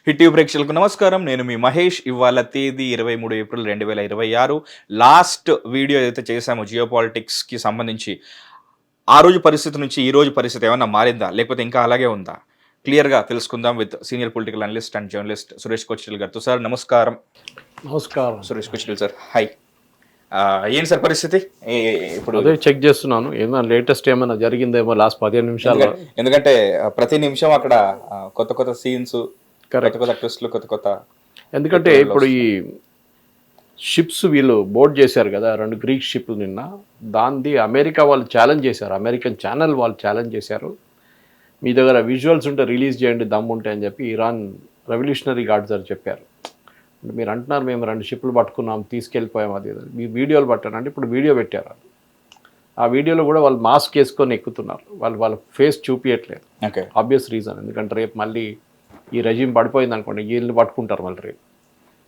Hit TV ప్రేక్షకులకు నమస్కారం. నేను మీ మహేష్. ఇవాళ తేదీ 23 ఏప్రిల్ 2026. లాస్ట్ వీడియో ఏదైతే చేశామో జియో పాలిటిక్స్‌కి సంబంధించి, ఆ రోజు పరిస్థితి నుంచి ఈ రోజు పరిస్థితి ఏమన్నా మారిందా? లేకపోతే ఇంకా అలాగే ఉందా? క్లియర్‌గా తెలుసుకుందాం with senior political analyst and journalist Suresh Kochattil గారితో. సార్ నమస్కారం. నమస్కారం. సురేష్ కోచ్చిటిల్ సార్. హాయ్. ఏంటి సార్ పరిస్థితి? ఇప్పుడు అదే చెక్ చేస్తున్నాను. ఏమైనా లేటెస్ట్ ఏమైనా జరిగిందేమో లాస్ట్ 15 నిమిషాల్లో. ఎందుకంటే ప్రతి నిమిషం అక్కడ కొత్త కొత్త సీన్స్, కొత్త కొత్త ట్విస్టులు, కొత్త కొత్త. ఎందుకంటే ఇప్పుడు ఈ షిప్స్ వీళ్ళు బోర్డ్ చేశారు కదా, 2 గ్రీక్ షిప్లు నిన్న. దాన్ని అమెరికా వాళ్ళు ఛాలెంజ్ చేశారు, అమెరికన్ ఛానల్ వాళ్ళు ఛాలెంజ్ చేశారు. మీ దగ్గర విజువల్స్ ఉంటే రిలీజ్ చేయండి, దమ్ము ఉంటే అని చెప్పి ఇరాన్ రెవల్యూషనరీ గార్డ్స్ అని చెప్పారు. మీరు అంటున్నారు మేము 2 షిప్లు పట్టుకున్నాం, తీసుకెళ్ళిపోయాం, అది మీ వీడియోలు పట్టారు అంటే ఇప్పుడు వీడియో పెట్టారు. ఆ వీడియోలో కూడా వాళ్ళు మాస్క్ వేసుకొని ఎక్కుతున్నారు, వాళ్ళ ఫేస్ చూపించట్లేదు. ఓకే, ఆబ్వియస్ రీజన్, ఎందుకంటే రేపు మళ్ళీ ఈ రెజ్యూమ్ పడిపోయింది అనుకోండి, వీళ్ళని పట్టుకుంటారు మళ్ళీ రేపు.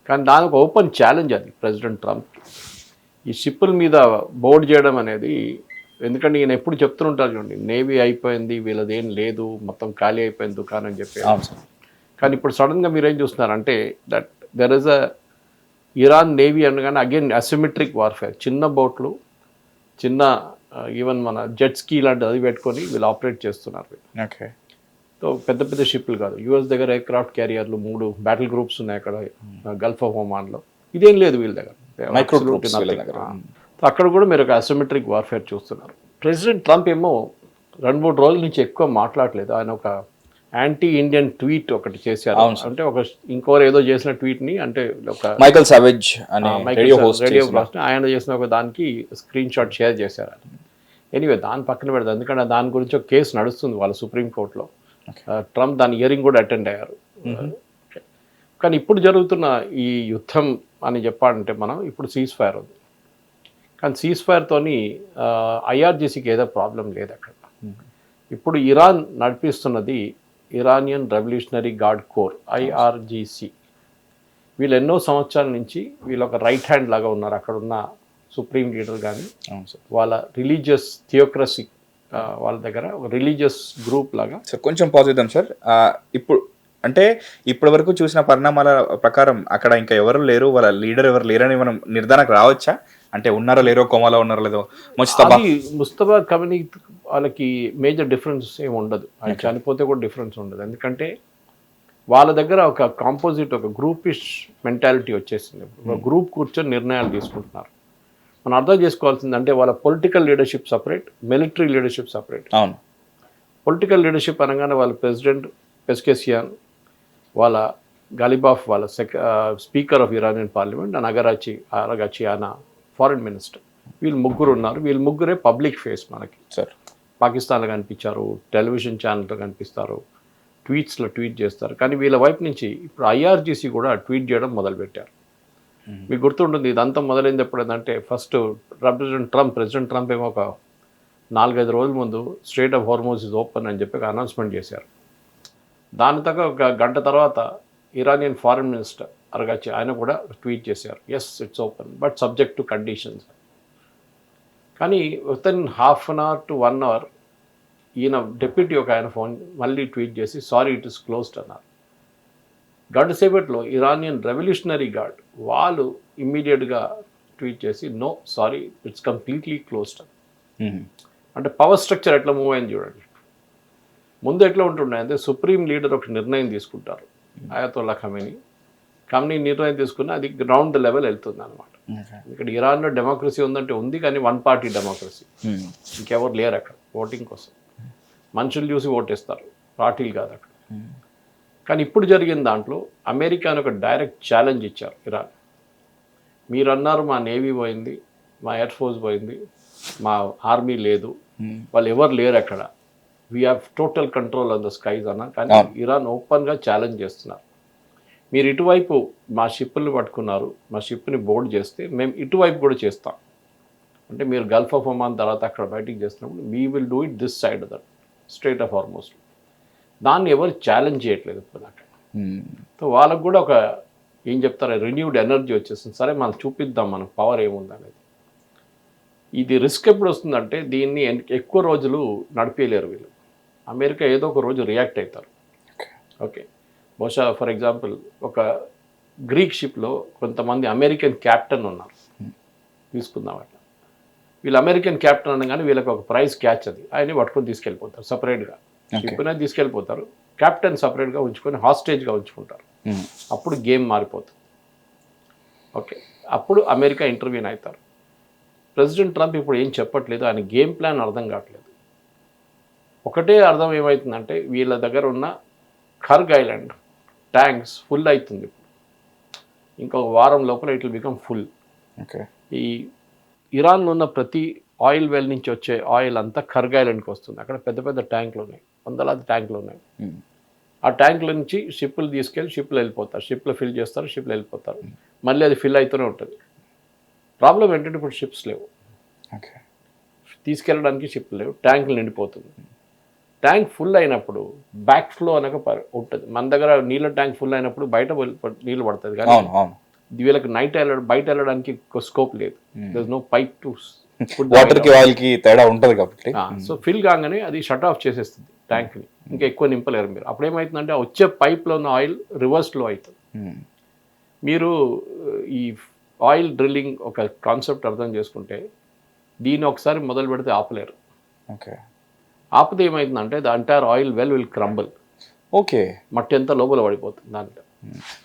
కానీ దానికి ఓపెన్ ఛాలెంజ్ అది ప్రెసిడెంట్ ట్రంప్కి, ఈ షిప్పుల మీద బోర్డ్ చేయడం అనేది. ఎందుకంటే ఈయన ఎప్పుడు చెప్తుంటారు చూడండి, నేవీ అయిపోయింది, వీళ్ళదేం లేదు, మొత్తం ఖాళీ అయిపోయింది దుకాణం అని చెప్పి. కానీ ఇప్పుడు సడన్గా మీరేం చూస్తున్నారంటే that there is a Iran navy అనగానే అగైన్ అసిమెట్రిక్ వార్ఫేర్. చిన్న బోట్లు, చిన్న ఈవెన్ మన జెట్ స్కీ లాంటి అది పెట్టుకొని వీళ్ళు ఆపరేట్ చేస్తున్నారు. ఓకే, సో పెద్ద పెద్ద షిప్లు కాదు. యూఎస్ దగ్గర ఎయిర్క్రాఫ్ట్ క్యారియర్లు 3 బ్యాటిల్ గ్రూప్స్ ఉన్నాయి అక్కడ గల్ఫ్ ఆఫ్ ఒమాన్లో. ఇదేం లేదు వీళ్ళ దగ్గర. అక్కడ కూడా మీరు ఒక అసిమెట్రిక్ వార్ఫేర్ చూస్తున్నారు. ప్రెసిడెంట్ ట్రంప్ ఏమో 2-3 రోజుల నుంచి ఎక్కువ మాట్లాడలేదు. ఆయన ఒక యాంటీ ఇండియన్ ట్వీట్ ఒకటి చేశారు. అంటే ఒక ఇంకోరు ఏదో చేసిన ట్వీట్ని, అంటే ఒక మైకల్ సావేజ్ అనే రేడియో హోస్ట్ ఆయన చేసిన ఒక దానికి స్క్రీన్ షాట్ షేర్ చేశారు. ఎనీవే దాని పక్కన పెడతారు, ఎందుకంటే దాని గురించి ఒక కేసు నడుస్తుంది వాళ్ళ సుప్రీంకోర్టులో. ట్రంప్ దాని హియరింగ్ కూడా అటెండ్ అయ్యారు. కానీ ఇప్పుడు జరుగుతున్న ఈ యుద్ధం అని చెప్పాలంటే మనం ఇప్పుడు సీజ్ ఫైర్ ఉంది. కానీ సీజ్ ఫైర్తోని ఐఆర్జీసీకి ఏదో ప్రాబ్లం లేదు అక్కడ. ఇప్పుడు ఇరాన్ నడిపిస్తున్నది Iranian revolutionary guard corps, IRGC. వీళ్ళు ఎన్నో సంవత్సరాల నుంచి వీళ్ళు ఒక రైట్ హ్యాండ్ లాగా ఉన్నారు. అక్కడ ఉన్న సుప్రీం లీడర్ కానీ వాళ్ళ రిలీజియస్ థియోక్రసీ, వాళ్ళ దగ్గర ఒక రిలీజియస్ గ్రూప్ లాగా. సార్ కొంచెం పాజ్ చేద్దాం సార్. ఇప్పుడు అంటే ఇప్పటి వరకు చూసిన పరిణామాల ప్రకారం అక్కడ ఇంకా ఎవరు లేరు, వాళ్ళ లీడర్ ఎవరు లేరని మనం నిర్ధారణకు రావచ్చా? అంటే ఉన్నారో లేరో, కోమాలో ఉన్నారో లేదో. ముస్తఫా కమనీ వాళ్ళకి మేజర్ డిఫరెన్స్ ఏమి ఉండదు, ఆయన చనిపోతే కూడా డిఫరెన్స్ ఉండదు. ఎందుకంటే వాళ్ళ దగ్గర ఒక కాంపోజిట్, ఒక గ్రూపిష్ మెంటాలిటీ వచ్చేసింది. ఒక గ్రూప్ కూర్చొని నిర్ణయాలు తీసుకుంటున్నారు. మనం అర్థం చేసుకోవాల్సింది అంటే వాళ్ళ political leadership separate, military leadership separate. అవును, పొలిటికల్ లీడర్షిప్ అనగానే వాళ్ళ ప్రెసిడెంట్ పెస్కెసియాన్, వాళ్ళ గలిబాఫ్, వాళ్ళ speaker of Iranian parliament, and అరగచియానా ఫారిన్ మినిస్టర్. వీళ్ళు ముగ్గురు ఉన్నారు. వీళ్ళు ముగ్గురే పబ్లిక్ ఫేస్ మనకి. సార్ పాకిస్తాన్లో కనిపించారు, టెలివిజన్ ఛానల్లో కనిపిస్తారు, ట్వీట్స్లో ట్వీట్ చేస్తారు. కానీ వీళ్ళ వైపు నుంచి ఇప్పుడు ఐఆర్జీసీ కూడా ట్వీట్ చేయడం మొదలుపెట్టారు. మీకు గుర్తుంటుంది, ఇదంతా మొదలైంది ఎప్పుడైందంటే ఫస్ట్ ప్రెసిడెంట్ ట్రంప్ ఏమో ఒక 4-5 రోజుల ముందు strait of Hormuz is open అని చెప్పి అనౌన్స్మెంట్ చేశారు. దాని తగ్గ ఒక గంట తర్వాత ఇరానియన్ ఫారిన్ మినిస్టర్ అరగచి ఆయన కూడా ట్వీట్ చేశారు, yes it's open but subject to conditions. కానీ within ½ an hour to 1 hour ఈయన డెప్యూటీ ఒక ఆయన ఫోన్ మళ్ళీ ట్వీట్ చేసి సారీ ఇట్ ఇస్ క్లోజ్డ్ అన్నారు. గంట సేపట్లో ఇరానియన్ రెవల్యూషనరీ గార్డ్ వాళ్ళు ఇమ్మీడియట్గా ట్వీట్ చేసి no sorry it's completely closed. అంటే పవర్ స్ట్రక్చర్ ఎట్లా మూవ్ అయింది చూడండి. ముందు ఎట్లా ఉంటుండే అంటే సుప్రీం లీడర్ ఒక నిర్ణయం తీసుకుంటారు, అయతొల్లా ఖమేనీ నిర్ణయం తీసుకుని అది గ్రౌండ్ లెవెల్ వెళ్తుంది అనమాట. ఇక్కడ ఇరాన్లో డెమోక్రసీ ఉందంటే ఉంది, కానీ 1 party డెమోక్రసీ. ఇంకెవరు లేరు అక్కడ ఓటింగ్ కోసం. మనుషులు చూసి ఓటేస్తారు, పార్టీలు కాదు అక్కడ. కానీ ఇప్పుడు జరిగిన దాంట్లో అమెరికాని ఒక డైరెక్ట్ ఛాలెంజ్ ఇచ్చారు ఇరాన్. మీరు అన్నారు మా నేవీ పోయింది, మా ఎయిర్ ఫోర్స్ పోయింది, మా ఆర్మీ లేదు, వాళ్ళు ఎవరు లేరు అక్కడ, we have total control on the skies అన్న. కానీ ఇరాన్ ఓపెన్గా ఛాలెంజ్ చేస్తున్నారు, మీరు ఇటువైపు మా షిప్పుల్ని పట్టుకున్నారు, మా షిప్ని బోర్డ్ చేస్తే మేము ఇటువైపు కూడా చేస్తాం. అంటే మీరు గల్ఫ్ ఆఫ్ ఒమాన్ తర్వాత అక్కడ బయటికి చేస్తున్నప్పుడు we will do it this side that strait of Hormuz. దాన్ని ఎవరు ఛాలెంజ్ చేయట్లేదు ఇప్పుడు దాకా. సో వాళ్ళకు కూడా ఒక ఏం చెప్తారు, రిన్యూడ్ ఎనర్జీ వచ్చేస్తుంది. సరే మనం చూపిద్దాం మనకు పవర్ ఏముంది అనేది. ఇది రిస్క్ ఎప్పుడు వస్తుందంటే దీన్ని ఎక్కువ రోజులు నడిపేయలేరు వీళ్ళు. అమెరికా ఏదో ఒక రోజు రియాక్ట్ అవుతారు. ఓకే, బహుశా ఫర్ ఎగ్జాంపుల్ ఒక గ్రీక్ షిప్లో కొంతమంది అమెరికన్ క్యాప్టెన్ ఉన్నారు, తీసుకుందాం అట్లా. వీళ్ళు అమెరికన్ క్యాప్టెన్ అనగానే వీళ్ళకి ఒక ప్రైజ్ క్యాచ్, అది ఆయన్ని పట్టుకొని తీసుకెళ్ళిపోతారు సపరేట్గా. షిప్ అనేది తీసుకెళ్ళిపోతారు, క్యాప్టెన్ సపరేట్గా ఉంచుకొని హాస్టేజ్గా ఉంచుకుంటారు. అప్పుడు గేమ్ మారిపోతుంది. ఓకే, అప్పుడు అమెరికా ఇంటర్వ్యూన్ అవుతారు. ప్రెసిడెంట్ ట్రంప్ ఇప్పుడు ఏం చెప్పట్లేదు, ఆయన గేమ్ ప్లాన్ అర్థం కావట్లేదు. ఒకటే అర్థం ఏమవుతుందంటే వీళ్ళ దగ్గర ఉన్న కర్గ్ ఐలాండ్ ట్యాంక్స్ ఫుల్ అవుతుంది. ఇంకొక వారం లోపల it will become full. Okay, ఈ ఇరాన్లో ఉన్న ప్రతి ఆయిల్ వెల్ నుంచి వచ్చే ఆయిల్ అంతా కర్గ్ ఐలాండ్కి వస్తుంది. అక్కడ పెద్ద పెద్ద ట్యాంకులు ఉన్నాయి, వందలాది ట్యాంకులు ఉన్నాయి. ఆ ట్యాంకుల నుంచి షిప్లు తీసుకెళ్ళి షిప్లు వెళ్ళిపోతారు, షిప్లో ఫిల్ చేస్తారు, షిప్లు వెళ్ళిపోతారు, మళ్ళీ అది ఫిల్ అవుతూనే ఉంటుంది. ప్రాబ్లం ఏంటంటే ఇప్పుడు షిప్స్ లేవు, తీసుకెళ్ళడానికి షిప్ లేవు, ట్యాంకులు నిండిపోతుంది. ట్యాంక్ ఫుల్ అయినప్పుడు బ్యాక్ ఫ్లో అనక ఉంటుంది. మన దగ్గర నీళ్ళ ట్యాంక్ ఫుల్ అయినప్పుడు బయట నీళ్ళు పడుతుంది, కానీ వీళ్ళకి బయట వెళ్ళడానికి స్కోప్ లేదు. There is no pipe to water కి ఆయిల్ కి తేడా ఉంటుంది కాబట్టి. సో ఫిల్ కాగానే అది షట్ ఆఫ్ చేసేస్తుంది ట్యాంక్ని, ఇంకా ఎక్కువ నింపలేరు మీరు. అప్పుడు ఏమవుతుందంటే వచ్చే పైప్లో ఉన్న ఆయిల్ రివర్స్ ఫ్లో అవుతుంది. మీరు ఈ ఆయిల్ డ్రిల్లింగ్ ఒక కాన్సెప్ట్ అర్థం చేసుకుంటే దీన్ని ఒకసారి మొదలు పెడితే ఆపలేరు. ఓకే, ఆపితే ఏమవుతుందంటే the entire oil well will crumble. Okay, మట్టి అంతా లోపల పడిపోతుంది, దాంట్లో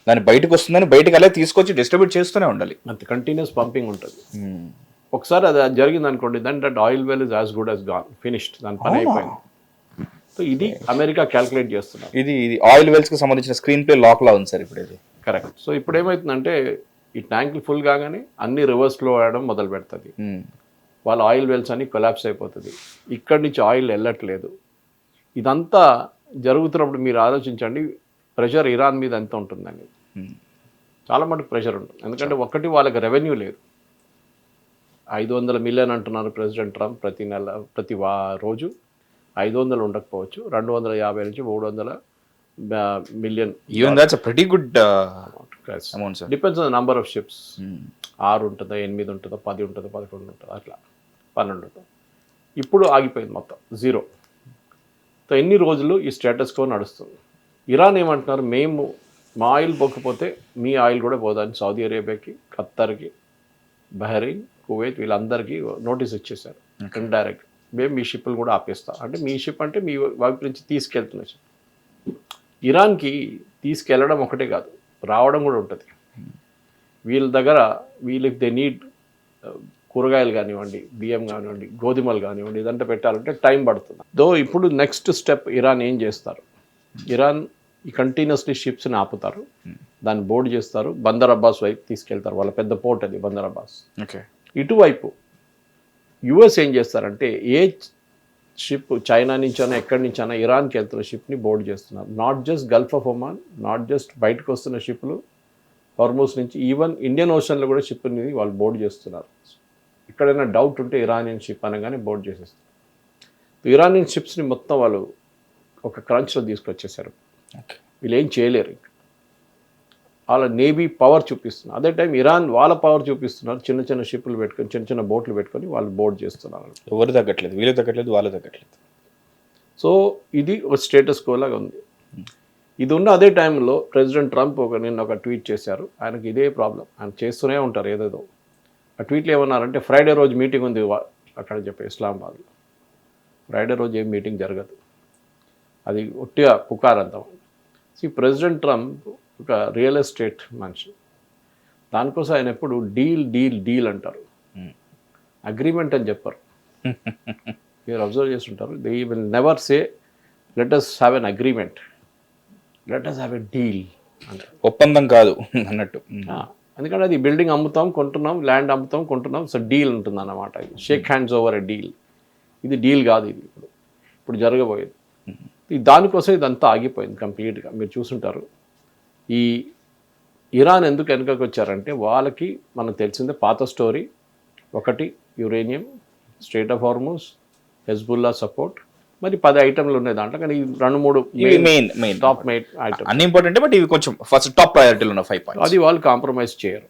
దాన్ని బయటకు వస్తుందని బయటకు అలా తీసుకొచ్చి డిస్ట్రిబ్యూట్ చేస్తూనే ఉండాలి, అంత కంటిన్యూస్ పంపింగ్ ఉంటుంది. ఒకసారి అది జరిగింది అనుకోండి, then that oil well is as good as gone, finished, దాని పని అయిపోయింది. సో ఇది అమెరికా క్యాల్కులేట్ చేస్తున్నారు. ఇది ఆయిల్ వెల్స్ కి సంబంధించిన స్క్రీన్ ప్లే లాక్ లా ఉంది సార్ ఇప్పుడు ఇది. కరెక్ట్. సో ఇప్పుడు ఏమవుతుందంటే ఈ ట్యాంకులు ఫుల్ కాగానే అన్ని రివర్స్ ఫ్లో అవ్వడం మొదలు పెడుతుంది. వాళ్ళ ఆయిల్ వెల్స్ అన్ని కొలాప్స్ అయిపోతుంది, ఇక్కడి నుంచి ఆయిల్ వెళ్ళట్లేదు. ఇదంతా జరుగుతున్నప్పుడు మీరు ఆలోచించండి, ప్రెషర్ ఇరాన్ మీద ఎంత ఉంటుందని. చాలా మటుకు ప్రెషర్ ఉంటుంది, ఎందుకంటే ఒకటి వాళ్ళకి రెవెన్యూ లేదు. 500 మిలియన్ అంటున్నారు ప్రెసిడెంట్ ట్రంప్ ప్రతి రోజు. 500 ఉండకపోవచ్చు, 250 నుంచి 300 million. Even that's a pretty good amount sir. Depends on the number of ships. 6 ఉంటుందా, 8 ఉంటుందా, 10 ఉంటుందా, 11 ఉంటుందా, అట్లా 12 ఉంటుంది. ఇప్పుడు ఆగిపోయింది మొత్తం, జీరో. సో ఎన్ని రోజులు ఈ స్టేటస్ కో నడుస్తుంది. ఇరాన్ ఏమంటున్నారు, మేము మా ఆయిల్ పోకపోతే మీ ఆయిల్ కూడా పోదని సౌదీ అరేబియాకి, ఖత్తర్కి, బహ్రెయిన్, కువైత్ వీళ్ళందరికీ నోటీస్ ఇచ్చేసారు ఇండైరెక్ట్. మేము మీ షిప్లు కూడా ఆపేస్తాం. అంటే మీ షిప్ అంటే మీ వైపు నుంచి తీసుకెళ్తున్న షిప్. ఇరాన్కి తీసుకెళ్ళడం ఒకటే కాదు, రావడం కూడా ఉంటుంది. వీళ్ళ దగ్గర వీళ్ళకి దే నీడ్ కూరగాయలు కానివ్వండి, బియ్యం కానివ్వండి, గోధుమలు కానివ్వండి, ఇదంతా పెట్టాలంటే టైం పడుతుంది. దో ఇప్పుడు నెక్స్ట్ స్టెప్ ఇరాన్ ఏం చేస్తారు, ఇరాన్ ఈ కంటిన్యూస్లీ షిప్స్ని ఆపుతారు, దాన్ని బోర్డు చేస్తారు, బందర్ అబ్బాస్ వైపు తీసుకెళ్తారు. వాళ్ళ పెద్ద పోర్ట్ అది బందర్ అబ్బాస్. ఓకే, ఇటువైపు యుఎస్ ఏం చేస్తారంటే ఏ షిప్ చైనా నుంచైనా ఎక్కడి నుంచైనా ఇరాన్కి వెళ్తున్న షిప్ని బోర్డు చేస్తున్నారు. Not just Gulf of Oman, not just బయటకు వస్తున్న షిప్లు హార్మూజ్ నుంచి, ఈవెన్ ఇండియన్ ఓషన్లో కూడా షిప్ని వాళ్ళు బోర్డు చేస్తున్నారు. ఎక్కడైనా డౌట్ ఉంటే ఇరానియన్ షిప్ అనగానే బోర్డు చేసేస్తారు. ఇరానియన్ షిప్స్ని మొత్తం వాళ్ళు ఒక క్రంచ్లో తీసుకొచ్చేసారు. వీళ్ళు ఏం చేయలేరు, వాళ్ళ నేవీ పవర్ చూపిస్తున్నారు. అదే టైం ఇరాన్ వాళ్ళ పవర్ చూపిస్తున్నారు. చిన్న చిన్న షిప్లు పెట్టుకొని, చిన్న చిన్న బోట్లు పెట్టుకొని వాళ్ళు బోర్డు చేస్తున్నారు. ఎవరు తగ్గట్లేదు, వీళ్ళు తగ్గట్లేదు, వాళ్ళు తగ్గట్లేదు. సో ఇది ఒక స్టేటస్ కోలాగా ఉంది. ఇది ఉన్న అదే టైంలో ప్రెసిడెంట్ ట్రంప్ నిన్న ఒక ట్వీట్ చేశారు. ఆయనకి ఇదే ప్రాబ్లం, ఆయన చేస్తూనే ఉంటారు ఏదేదో. ఆ ట్వీట్లో ఏమన్నారంటే ఫ్రైడే రోజు మీటింగ్ ఉంది అక్కడ చెప్పే ఇస్లామాబాద్లో. ఫ్రైడే రోజు ఏం మీటింగ్ జరగదు, అది ఒట్టిగా పుకారంతం. ఈ ప్రెసిడెంట్ ట్రంప్ ఒక రియల్ ఎస్టేట్ మనిషి, దానికోసం ఆయన ఎప్పుడు డీల్ డీల్ డీల్ అంటారు, అగ్రిమెంట్ అని చెప్పారు. మీరు అబ్జర్వ్ చేస్తుంటారు, they will never say let us have an agreement, let us have a deal అంటారు. ఒప్పందం కాదు అన్నట్టు. ఎందుకంటే అది బిల్డింగ్ అమ్ముతాం కొంటున్నాం, ల్యాండ్ అమ్ముతాం కొంటున్నాం, సో డీల్ ఉంటుంది అన్నమాట. ఇది shake hands over a deal. ఇది డీల్ కాదు, ఇది ఇప్పుడు జరగబోయేది. దానికోసం ఇదంతా ఆగిపోయింది కంప్లీట్గా. మీరు చూసుంటారు ఈ ఇరాన్ ఎందుకు వెనుకకు వచ్చారంటే వాళ్ళకి మనకు తెలిసిందే పాత స్టోరీ. ఒకటి uranium, strait of Hormuz, Hezbollah support, మరి 10 ఐటమ్లు ఉన్నాయి దాంట్లో. కానీ 2-3 మెయిన్ టాప్ ఐటమ్ అన్ని ఇంపార్టెంట్, బట్ ఇవి కొంచెం ఫస్ట్ టాప్ ప్రయారిటీలో ఉన్న 5 పాయింట్స్. అది వాళ్ళు కాంప్రమైజ్ చేయరు.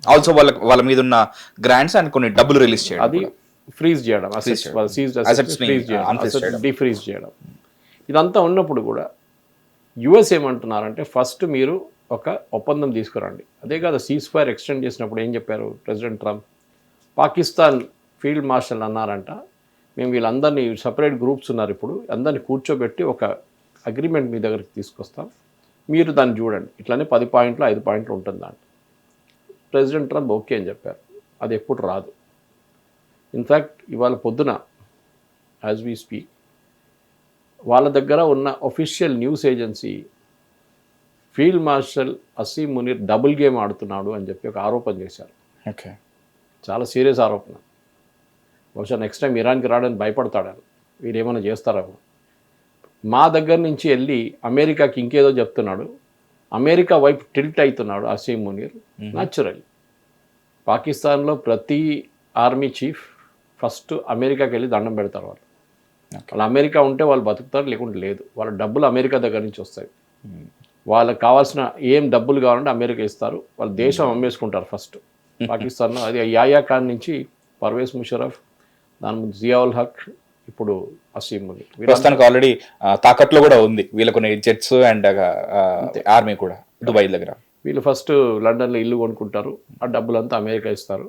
ఆల్సో వాళ్ళ మీద ఉన్న గ్రాంట్స్ అండ్ కొన్ని డబ్బులు రిలీజ్ చేయడం, అది ఫ్రీజ్ చేయడం, డిఫ్రీజ్ చేయడం. ఇదంతా ఉన్నప్పుడు కూడా యుఎస్ ఏమంటున్నారంటే ఫస్ట్ మీరు ఒక ఒప్పందం తీసుకురండి. అదే కాదు సీజ్-ఫైర్ ఎక్స్టెండ్ చేసినప్పుడు ఏం చెప్పారు president Trump? Pakistan field marshal అన్నారంట, మేము వీళ్ళందరినీ సపరేట్ గ్రూప్స్ ఉన్నారు ఇప్పుడు, అందరినీ కూర్చోబెట్టి ఒక అగ్రిమెంట్ మీ దగ్గరికి తీసుకొస్తాం, మీరు దాన్ని చూడండి, ఇట్లానే 10 పాయింట్లు 5 పాయింట్లు ఉంటుందంట. ప్రెసిడెంట్ ట్రంప్ ఓకే అని చెప్పారు. అది ఎప్పుడు రాదు. ఇన్ఫ్యాక్ట్ ఇవాళ పొద్దున యాజ్ వీ స్పీక్ వాళ్ళ దగ్గర ఉన్న official news agency field marshal Asim Munir double game ఆడుతున్నాడు అని చెప్పి ఒక ఆరోపణ చేశారు. ఓకే, చాలా సీరియస్ ఆరోపణ. బహుశా నెక్స్ట్ టైం ఇరాన్కి రావడానికి భయపడతాడని, వీరేమైనా చేస్తారేమో. మా దగ్గర నుంచి వెళ్ళి అమెరికాకి ఇంకేదో చెప్తున్నాడు, అమెరికా వైపు టిల్ట్ అవుతున్నాడు అసీం మునీర్. న్యాచురల్, పాకిస్తాన్లో ప్రతి ఆర్మీ చీఫ్ ఫస్ట్ అమెరికాకి వెళ్ళి దండం పెడతారు. వాళ్ళు అమెరికా ఉంటే వాళ్ళు బతుకుతారు, లేకుంటే లేదు. వాళ్ళ డబ్బులు అమెరికా దగ్గర నుంచి వస్తాయి. వాళ్ళకి కావాల్సిన ఏం డబ్బులు కావాలంటే అమెరికా ఇస్తారు. వాళ్ళ దేశం అమ్మేసుకుంటారు ఫస్ట్. పాకిస్తాన్లో అది యాయా ఖాన్ నుంచి పర్వేజ్ ముషరఫ్, దాని ముందు జియావుల్ హక్, ఇప్పుడు అసీం మునీర్. ప్రస్తుతానికి ఆల్రెడీ తాకట్లో కూడా ఉంది వీళ్ళకు జెట్స్ అండ్ ఆర్మీ కూడా దుబాయ్ దగ్గర. వీళ్ళు ఫస్ట్ లండన్లో ఇల్లు కొనుక్కుంటారు, ఆ డబ్బులంతా అమెరికా ఇస్తారు.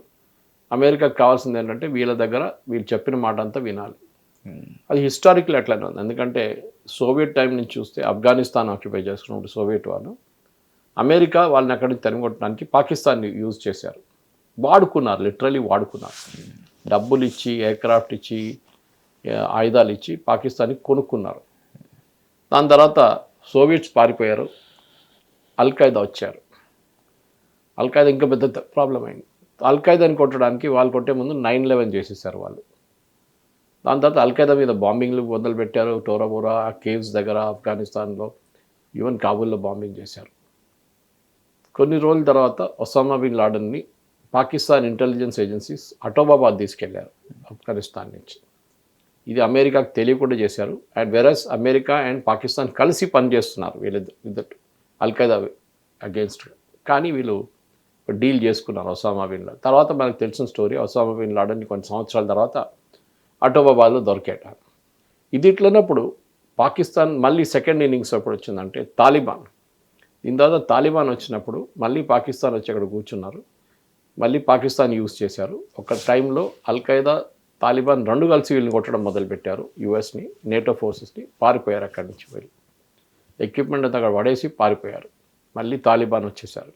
అమెరికాకి కావాల్సింది ఏంటంటే వీళ్ళ దగ్గర వీళ్ళు చెప్పిన మాట అంతా వినాలి. అది హిస్టారికల్ అట్లానే ఉంది. ఎందుకంటే సోవియట్ టైం నుంచి చూస్తే ఆఫ్ఘనిస్తాన్ ఆక్యుపై చేసుకున్నప్పుడు సోవియట్ వాళ్ళు అమెరికా వాళ్ళని అక్కడి నుంచి తరిమికొట్టడానికి పాకిస్తాన్ని యూజ్ చేశారు, వాడుకున్నారు, లిటరలీ వాడుకున్నారు. డబ్బులు ఇచ్చి, ఎయిర్క్రాఫ్ట్ ఇచ్చి, ఆయుధాలు ఇచ్చి పాకిస్తాన్ని కొనుక్కున్నారు. దాని తర్వాత సోవియట్స్ పారిపోయారు, అల్ఖైదా వచ్చారు. అల్ఖైదా ఇంకా పెద్ద ప్రాబ్లం అయింది. అల్ఖైదాని కొట్టడానికి వాళ్ళు కొట్టే ముందు 9/11 చేసేసారు వాళ్ళు. దాని తర్వాత అల్ఖైదా మీద బాంబింగ్లు మొదలుపెట్టారు. టోరాబోరా కేవ్స్ దగ్గర ఆఫ్ఘనిస్తాన్లో, ఈవెన్ కాబూల్లో బాంబింగ్ చేశారు. కొన్ని రోజుల తర్వాత ఒసామా బిన్ లాడన్ని పాకిస్తాన్ ఇంటెలిజెన్స్ ఏజెన్సీస్ అటోబాబాద్ తీసుకెళ్లారు ఆఫ్ఘనిస్తాన్ నుంచి. ఇది అమెరికాకు తెలియకుండా చేశారు. And versus America and Pakistan కలిసి పనిచేస్తున్నారు వీళ్ళిద్దరు అల్ఖైదా అగేన్స్ట్. కానీ వీళ్ళు డీల్ చేసుకున్నారు ఒసామా బిన్ లాడన్. తర్వాత మనకు తెలిసిన స్టోరీ, ఒసామా బిన్ లాడన్ని కొన్ని సంవత్సరాల తర్వాత అటోబాబాద్లో దొరికేట. ఇది ఇట్లన్నప్పుడు పాకిస్తాన్ మళ్ళీ సెకండ్ ఇన్నింగ్స్ ఎప్పుడు వచ్చిందంటే తాలిబాన్. దీని తర్వాత తాలిబాన్ వచ్చినప్పుడు మళ్ళీ పాకిస్తాన్ వచ్చి అక్కడ కూర్చున్నారు, మళ్ళీ పాకిస్తాన్ యూజ్ చేశారు. ఒక టైంలో అల్ఖైదా తాలిబాన్ రెండు కలిసి వీళ్ళని కొట్టడం మొదలుపెట్టారు. యుఎస్ని, నేటో ఫోర్సెస్ని. పారిపోయారు అక్కడి నుంచి, వెళ్ళి ఎక్విప్మెంట్ అంతా అక్కడ పడేసి పారిపోయారు. మళ్ళీ తాలిబాన్ వచ్చేసారు.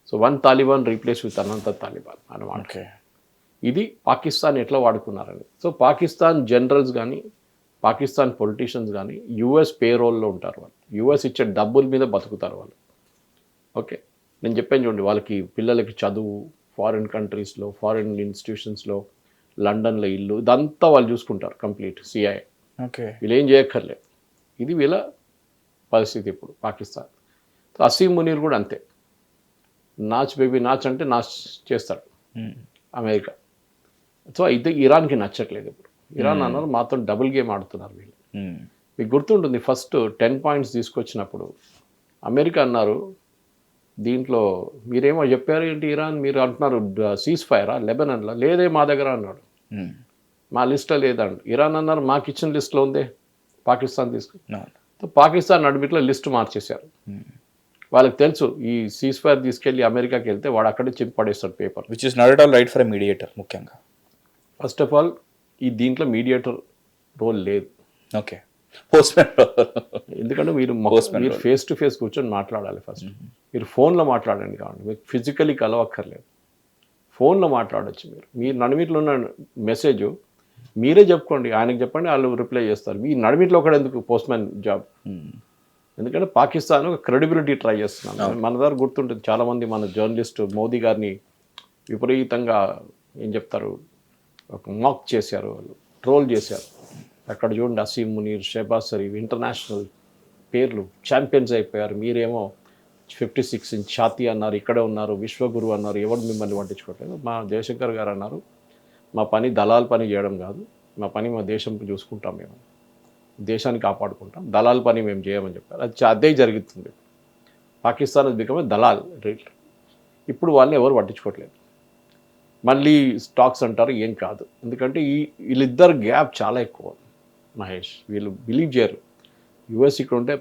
So one Taliban replace with Anantha Taliban అన్నమాట. ఇది పాకిస్తాన్ ఎట్లా వాడుకున్నారని. సో పాకిస్తాన్ జనరల్స్ కానీ, పాకిస్తాన్ పొలిటీషియన్స్ కానీ యుఎస్ పేరోల్లో ఉంటారు. వాళ్ళు యుఎస్ ఇచ్చే డబ్బుల మీద బతుకుతారు వాళ్ళు. ఓకే, నేను చెప్పాను చూడండి, వాళ్ళకి పిల్లలకి చదువు, ఫారిన్ కంట్రీస్లో, ఫారిన్ ఇన్స్టిట్యూషన్స్లో, లండన్లో ఇల్లు, ఇదంతా వాళ్ళు చూసుకుంటారు కంప్లీట్ సిఐఏ. ఓకే, వీళ్ళు ఏం చేయక్కర్లేదు. ఇది వీళ్ళ పరిస్థితి ఇప్పుడు పాకిస్తాన్. సో అసీం మునీర్ కూడా అంతే. నాచ్ బేబీ నాచ్ అంటే నాచ్ చేస్తాడు అమెరికా. సో అయితే ఇరాన్కి నచ్చట్లేదు ఇప్పుడు. ఇరాన్ అన్నారు మాతో డబుల్ గేమ్ ఆడుతున్నారు వీళ్ళు. మీకు గుర్తుంటుంది ఫస్ట్ 10 పాయింట్స్ తీసుకొచ్చినప్పుడు అమెరికా అన్నారు, దీంట్లో మీరేమో చెప్పారు ఏంటి ఇరాన్, మీరు అంటున్నారు సీజ్ ఫైరా లెబనాన్లో, లేదే మా దగ్గర అన్నాడు, మా లిస్ట్లో లేదండి. ఇరాన్ అన్నారు మాకు ఇచ్చిన లిస్ట్లో ఉందే, పాకిస్తాన్ తీసుకుని పాకిస్తాన్ అడ్మిట్లో లిస్ట్ మార్చేశారు. వాళ్ళకి తెలుసు ఈ సీజ్ ఫైర్ తీసుకెళ్ళి అమెరికాకి వెళ్తే వాడు అక్కడే చింపి పడేస్తాడు paper. Which is not at all right for a mediator. ముఖ్యంగా ఫస్ట్ ఆఫ్ ఆల్ ఈ దీంట్లో మీడియేటర్ రోల్ లేదు. Okay, postmen. ఎందుకంటే మీరు ఫేస్ టు ఫేస్ కూర్చొని మాట్లాడాలి. ఫస్ట్ మీరు ఫోన్లో మాట్లాడండి, కావండి మీకు ఫిజికలీ కలవక్కర్లేదు, ఫోన్లో మాట్లాడచ్చు. మీరు నడిమిట్లో ఉన్న మెసేజ్ మీరే చెప్పుకోండి, ఆయనకు చెప్పండి, వాళ్ళు రిప్లై చేస్తారు. మీ నడిమిట్లో ఒకటి ఎందుకు పోస్ట్మెన్ జాబ్? ఎందుకంటే పాకిస్తాన్ ఒక క్రెడిబిలిటీ ట్రై చేస్తున్నాను. మన దగ్గర గుర్తుంటుంది, చాలామంది మన జర్నలిస్ట్ మోదీ గారిని విపరీతంగా ఏం చెప్తారు, ఒక మాక్ చేశారు, వాళ్ళు ట్రోల్ చేశారు. అక్కడ చూడండి అసీం మునీర్, షెహబాజ్ షరీఫ్ ఇంటర్నేషనల్ పేర్లు ఛాంపియన్స్ అయిపోయారు. మీరేమో 56 ఇంచ్ ఛాతీ అన్నారు, ఇక్కడే ఉన్నారు, విశ్వగురు అన్నారు, ఎవరు మిమ్మల్ని పట్టించుకోవట్లేదు. మా జయశంకర్ గారు అన్నారు, మా పని దళాల్ పని చేయడం కాదు, మా పని మా దేశం చూసుకుంటాం, మేము దేశాన్ని కాపాడుకుంటాం, దళాల్ పని మేము చేయమని చెప్పారు. అదే జరుగుతుంది. Pakistan become దళాల్ rate. ఇప్పుడు వాళ్ళని ఎవరు పట్టించుకోవట్లేదు. మళ్ళీ స్టాక్స్ అంటారు, ఏం కాదు. ఎందుకంటే వీళ్ళిద్దరు గ్యాప్ చాలా ఎక్కువ మహేష్. వీళ్ళు బిలీవ్ చేయరు. యుఎస్ ఇక్కడ ఉంటే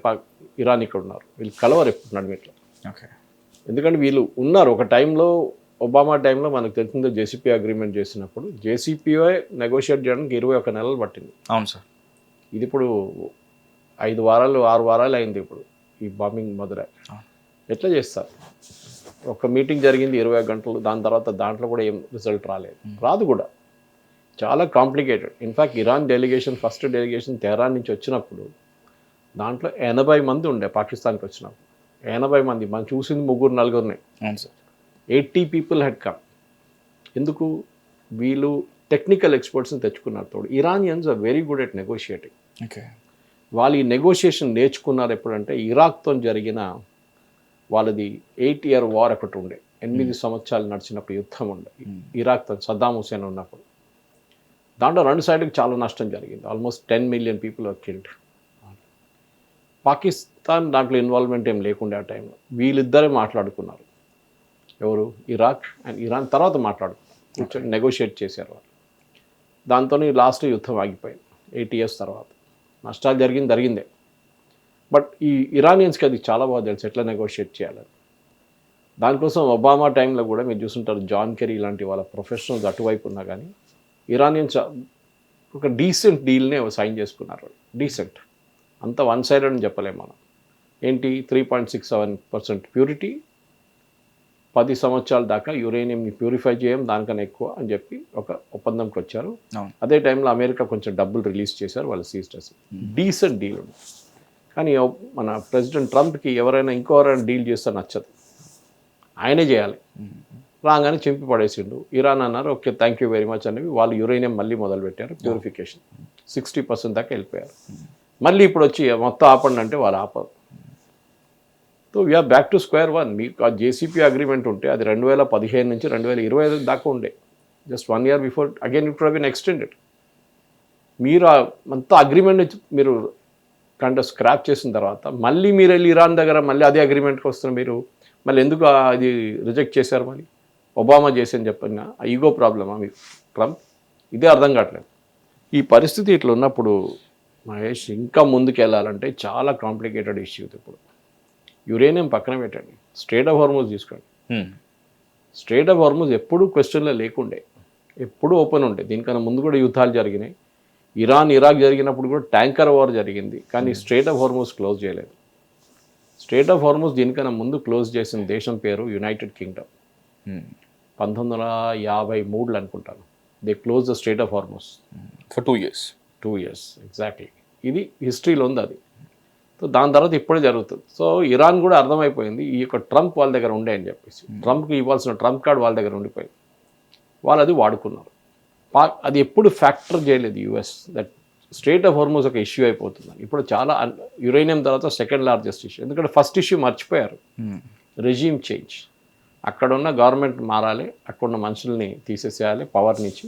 ఇరాన్ ఇక్కడ ఉన్నారు, వీళ్ళు కలవరు ఎప్పుడు నడిమిట్లో. ఓకే. ఎందుకంటే వీళ్ళు ఉన్నారు ఒక టైంలో, ఒబామా టైంలో మనకు తెలిసిందో జేసీపీ అగ్రిమెంట్ చేసినప్పుడు జేసీపీఏ నెగోషియేట్ చేయడానికి 21 నెలలు పట్టింది. అవును సార్. ఇది ఇప్పుడు 5 వారాలు 6 వారాలు అయింది ఇప్పుడు ఈ బాంబింగ్ మొదలై. ఎట్లా చేస్తారు? ఒక మీటింగ్ జరిగింది 20 గంటలు, దాని తర్వాత దాంట్లో కూడా ఏం రిజల్ట్ రాదు కూడా. చాలా complicated. In fact Iran delegation, first delegation Tehran నుంచి వచ్చినప్పుడు దాంట్లో 80 మంది ఉండే పాకిస్తాన్కి వచ్చినప్పుడు. 80 మంది, మనం చూసింది 3-4. అవును సార్. 80 people head come. ఎందుకు? వీళ్ళు టెక్నికల్ ఎక్స్పర్ట్స్ని తెచ్చుకున్నారు తోడు. Iranians are very good at negotiating. Okay. వాళ్ళు ఈ నెగోషియేషన్ నేర్చుకున్నారు ఎప్పుడంటే ఇరాక్తో జరిగిన వాళ్ళది 8 year వార్ ఒకటి ఉండే, 8 సంవత్సరాలు నడిచినప్పుడు యుద్ధం ఉండే ఇరాక్తో, సద్దాం హుసేన్ ఉన్నప్పుడు. దాంట్లో 2 సైడ్కి చాలా నష్టం జరిగింది. Almost 10 million people are killed. Pakistan దాంట్లో ఇన్వాల్వ్మెంట్ ఏం లేకుండే ఆ టైంలో. వీళ్ళిద్దరే మాట్లాడుకున్నారు, ఎవరు? Iraq and Iran. తర్వాత కూర్చొని నెగోషియేట్ చేశారు వాళ్ళు. దాంతో లాస్ట్ యుద్ధం ఆగిపోయింది 8 years తర్వాత. నష్టాలు జరిగిందే. బట్ ఈ ఇరానియన్స్కి అది చాలా బాగా తెలుసు ఎట్లా నెగోషియేట్ చేయాలని. దానికోసం ఒబామా టైంలో కూడా మీరు చూస్తుంటారు, జాన్ కెరీ ఇలాంటి వాళ్ళ ప్రొఫెషనల్స్ అటువైపు ఉన్నా కానీ ఇరానియన్స్ ఒక డీసెంట్ డీల్నే సైన్ చేసుకున్నారు. డీసెంట్, అంత వన్ సైడెడ్ అని చెప్పలేము మనం. ఏంటి? 3.67% ప్యూరిటీ, 10 సంవత్సరాల దాకా యురేనియంని ప్యూరిఫై చేయం, దానికన్నా ఎక్కువ అని చెప్పి ఒక ఒప్పందంకి వచ్చారు. అదే టైంలో అమెరికా కొంచెం డబ్బులు రిలీజ్ చేశారు, వాళ్ళు సీజ్. డీసెంట్ డీల్ ఉంది. కానీ మన ప్రెసిడెంట్ ట్రంప్కి ఎవరైనా ఇంకెవరైనా డీల్ చేస్తే నచ్చదు, ఆయనే చేయాలి. రాగానే చింపి పడేసిండు. ఇరాన్ అన్నారు okay thank you very much అనేవి. వాళ్ళు యురేనియం మళ్ళీ మొదలుపెట్టారు, ప్యూరిఫికేషన్ 60% దాకా వెళ్ళిపోయారు. మళ్ళీ ఇప్పుడు వచ్చి మొత్తం ఆపండి అంటే వాళ్ళు ఆపరు. So we're back to square one. మీకు ఆ జేసీపీ అగ్రిమెంట్ ఉంటే అది 2015 నుంచి 2025 దాకా ఉండే. Just 1 year before again it would been extended. మీరు అంతా అగ్రిమెంట్ మీరు స్క్రాప్ చేసిన తర్వాత మళ్ళీ మీరు వెళ్ళి ఇరాన్ దగ్గర మళ్ళీ అదే అగ్రిమెంట్కి వస్తున్నారు. మీరు మళ్ళీ ఎందుకు అది రిజెక్ట్ చేశారు? మళ్ళీ ఒబామా చేసని చెప్పిన ఈగో ప్రాబ్లమా మీకు ట్రంప్? ఇదే అర్థం కావట్లేదు. ఈ పరిస్థితి ఇట్లా ఉన్నప్పుడు మహేష్ ఇంకా ముందుకు వెళ్ళాలంటే చాలా కాంప్లికేటెడ్ ఇష్యూ. ఇప్పుడు యురేనియం పక్కన పెట్టండి, స్ట్రైట్ ఆఫ్ హార్మోజ్ తీసుకోండి. స్ట్రైట్ ఆఫ్ హార్మోజ్ ఎప్పుడూ క్వశ్చన్లో లేకుండే, ఎప్పుడూ ఓపెన్ ఉండే. దీనికన్నా ముందు కూడా యుద్ధాలు జరిగినాయి. ఇరాక్ జరిగినప్పుడు కూడా ట్యాంకర్ వార్ జరిగింది, కానీ స్ట్రైట్ ఆఫ్ హార్మోజ్ క్లోజ్ చేయలేదు. స్ట్రైట్ ఆఫ్ హార్మోజ్ దీనికన్నా ముందు క్లోజ్ చేసిన దేశం పేరు యునైటెడ్ కింగ్డమ్. 1953 అనుకుంటాను. They close the straight of Hormuz for 2 years. 2 years exactly. ఇది హిస్టరీలో ఉంది అది. సో దాని తర్వాత ఇప్పుడే జరుగుతుంది. సో ఇరాన్ కూడా అర్థమైపోయింది ఈ యొక్క ట్రంప్ వాళ్ళ దగ్గర ఉండే అని చెప్పేసి. ట్రంప్కి ఇవ్వాల్సిన ట్రంప్ కార్డ్ వాళ్ళ దగ్గర ఉండిపోయింది. వాళ్ళు అది వాడుకున్నారు. అది ఎప్పుడు ఫ్యాక్టర్ చేయలేదు US that straight of Hormuz ఒక ఇష్యూ అయిపోతుంది. ఇప్పుడు చాలా యురేనియం తర్వాత సెకండ్ లార్జెస్ట్ ఇష్యూ. ఎందుకంటే ఫస్ట్ ఇష్యూ మర్చిపోయారు, రెజీమ్ చేంజ్. అక్కడ ఉన్న గవర్నమెంట్ మారాలి, అక్కడ ఉన్న మనుషుల్ని తీసేసేయాలి, పవర్ నుంచి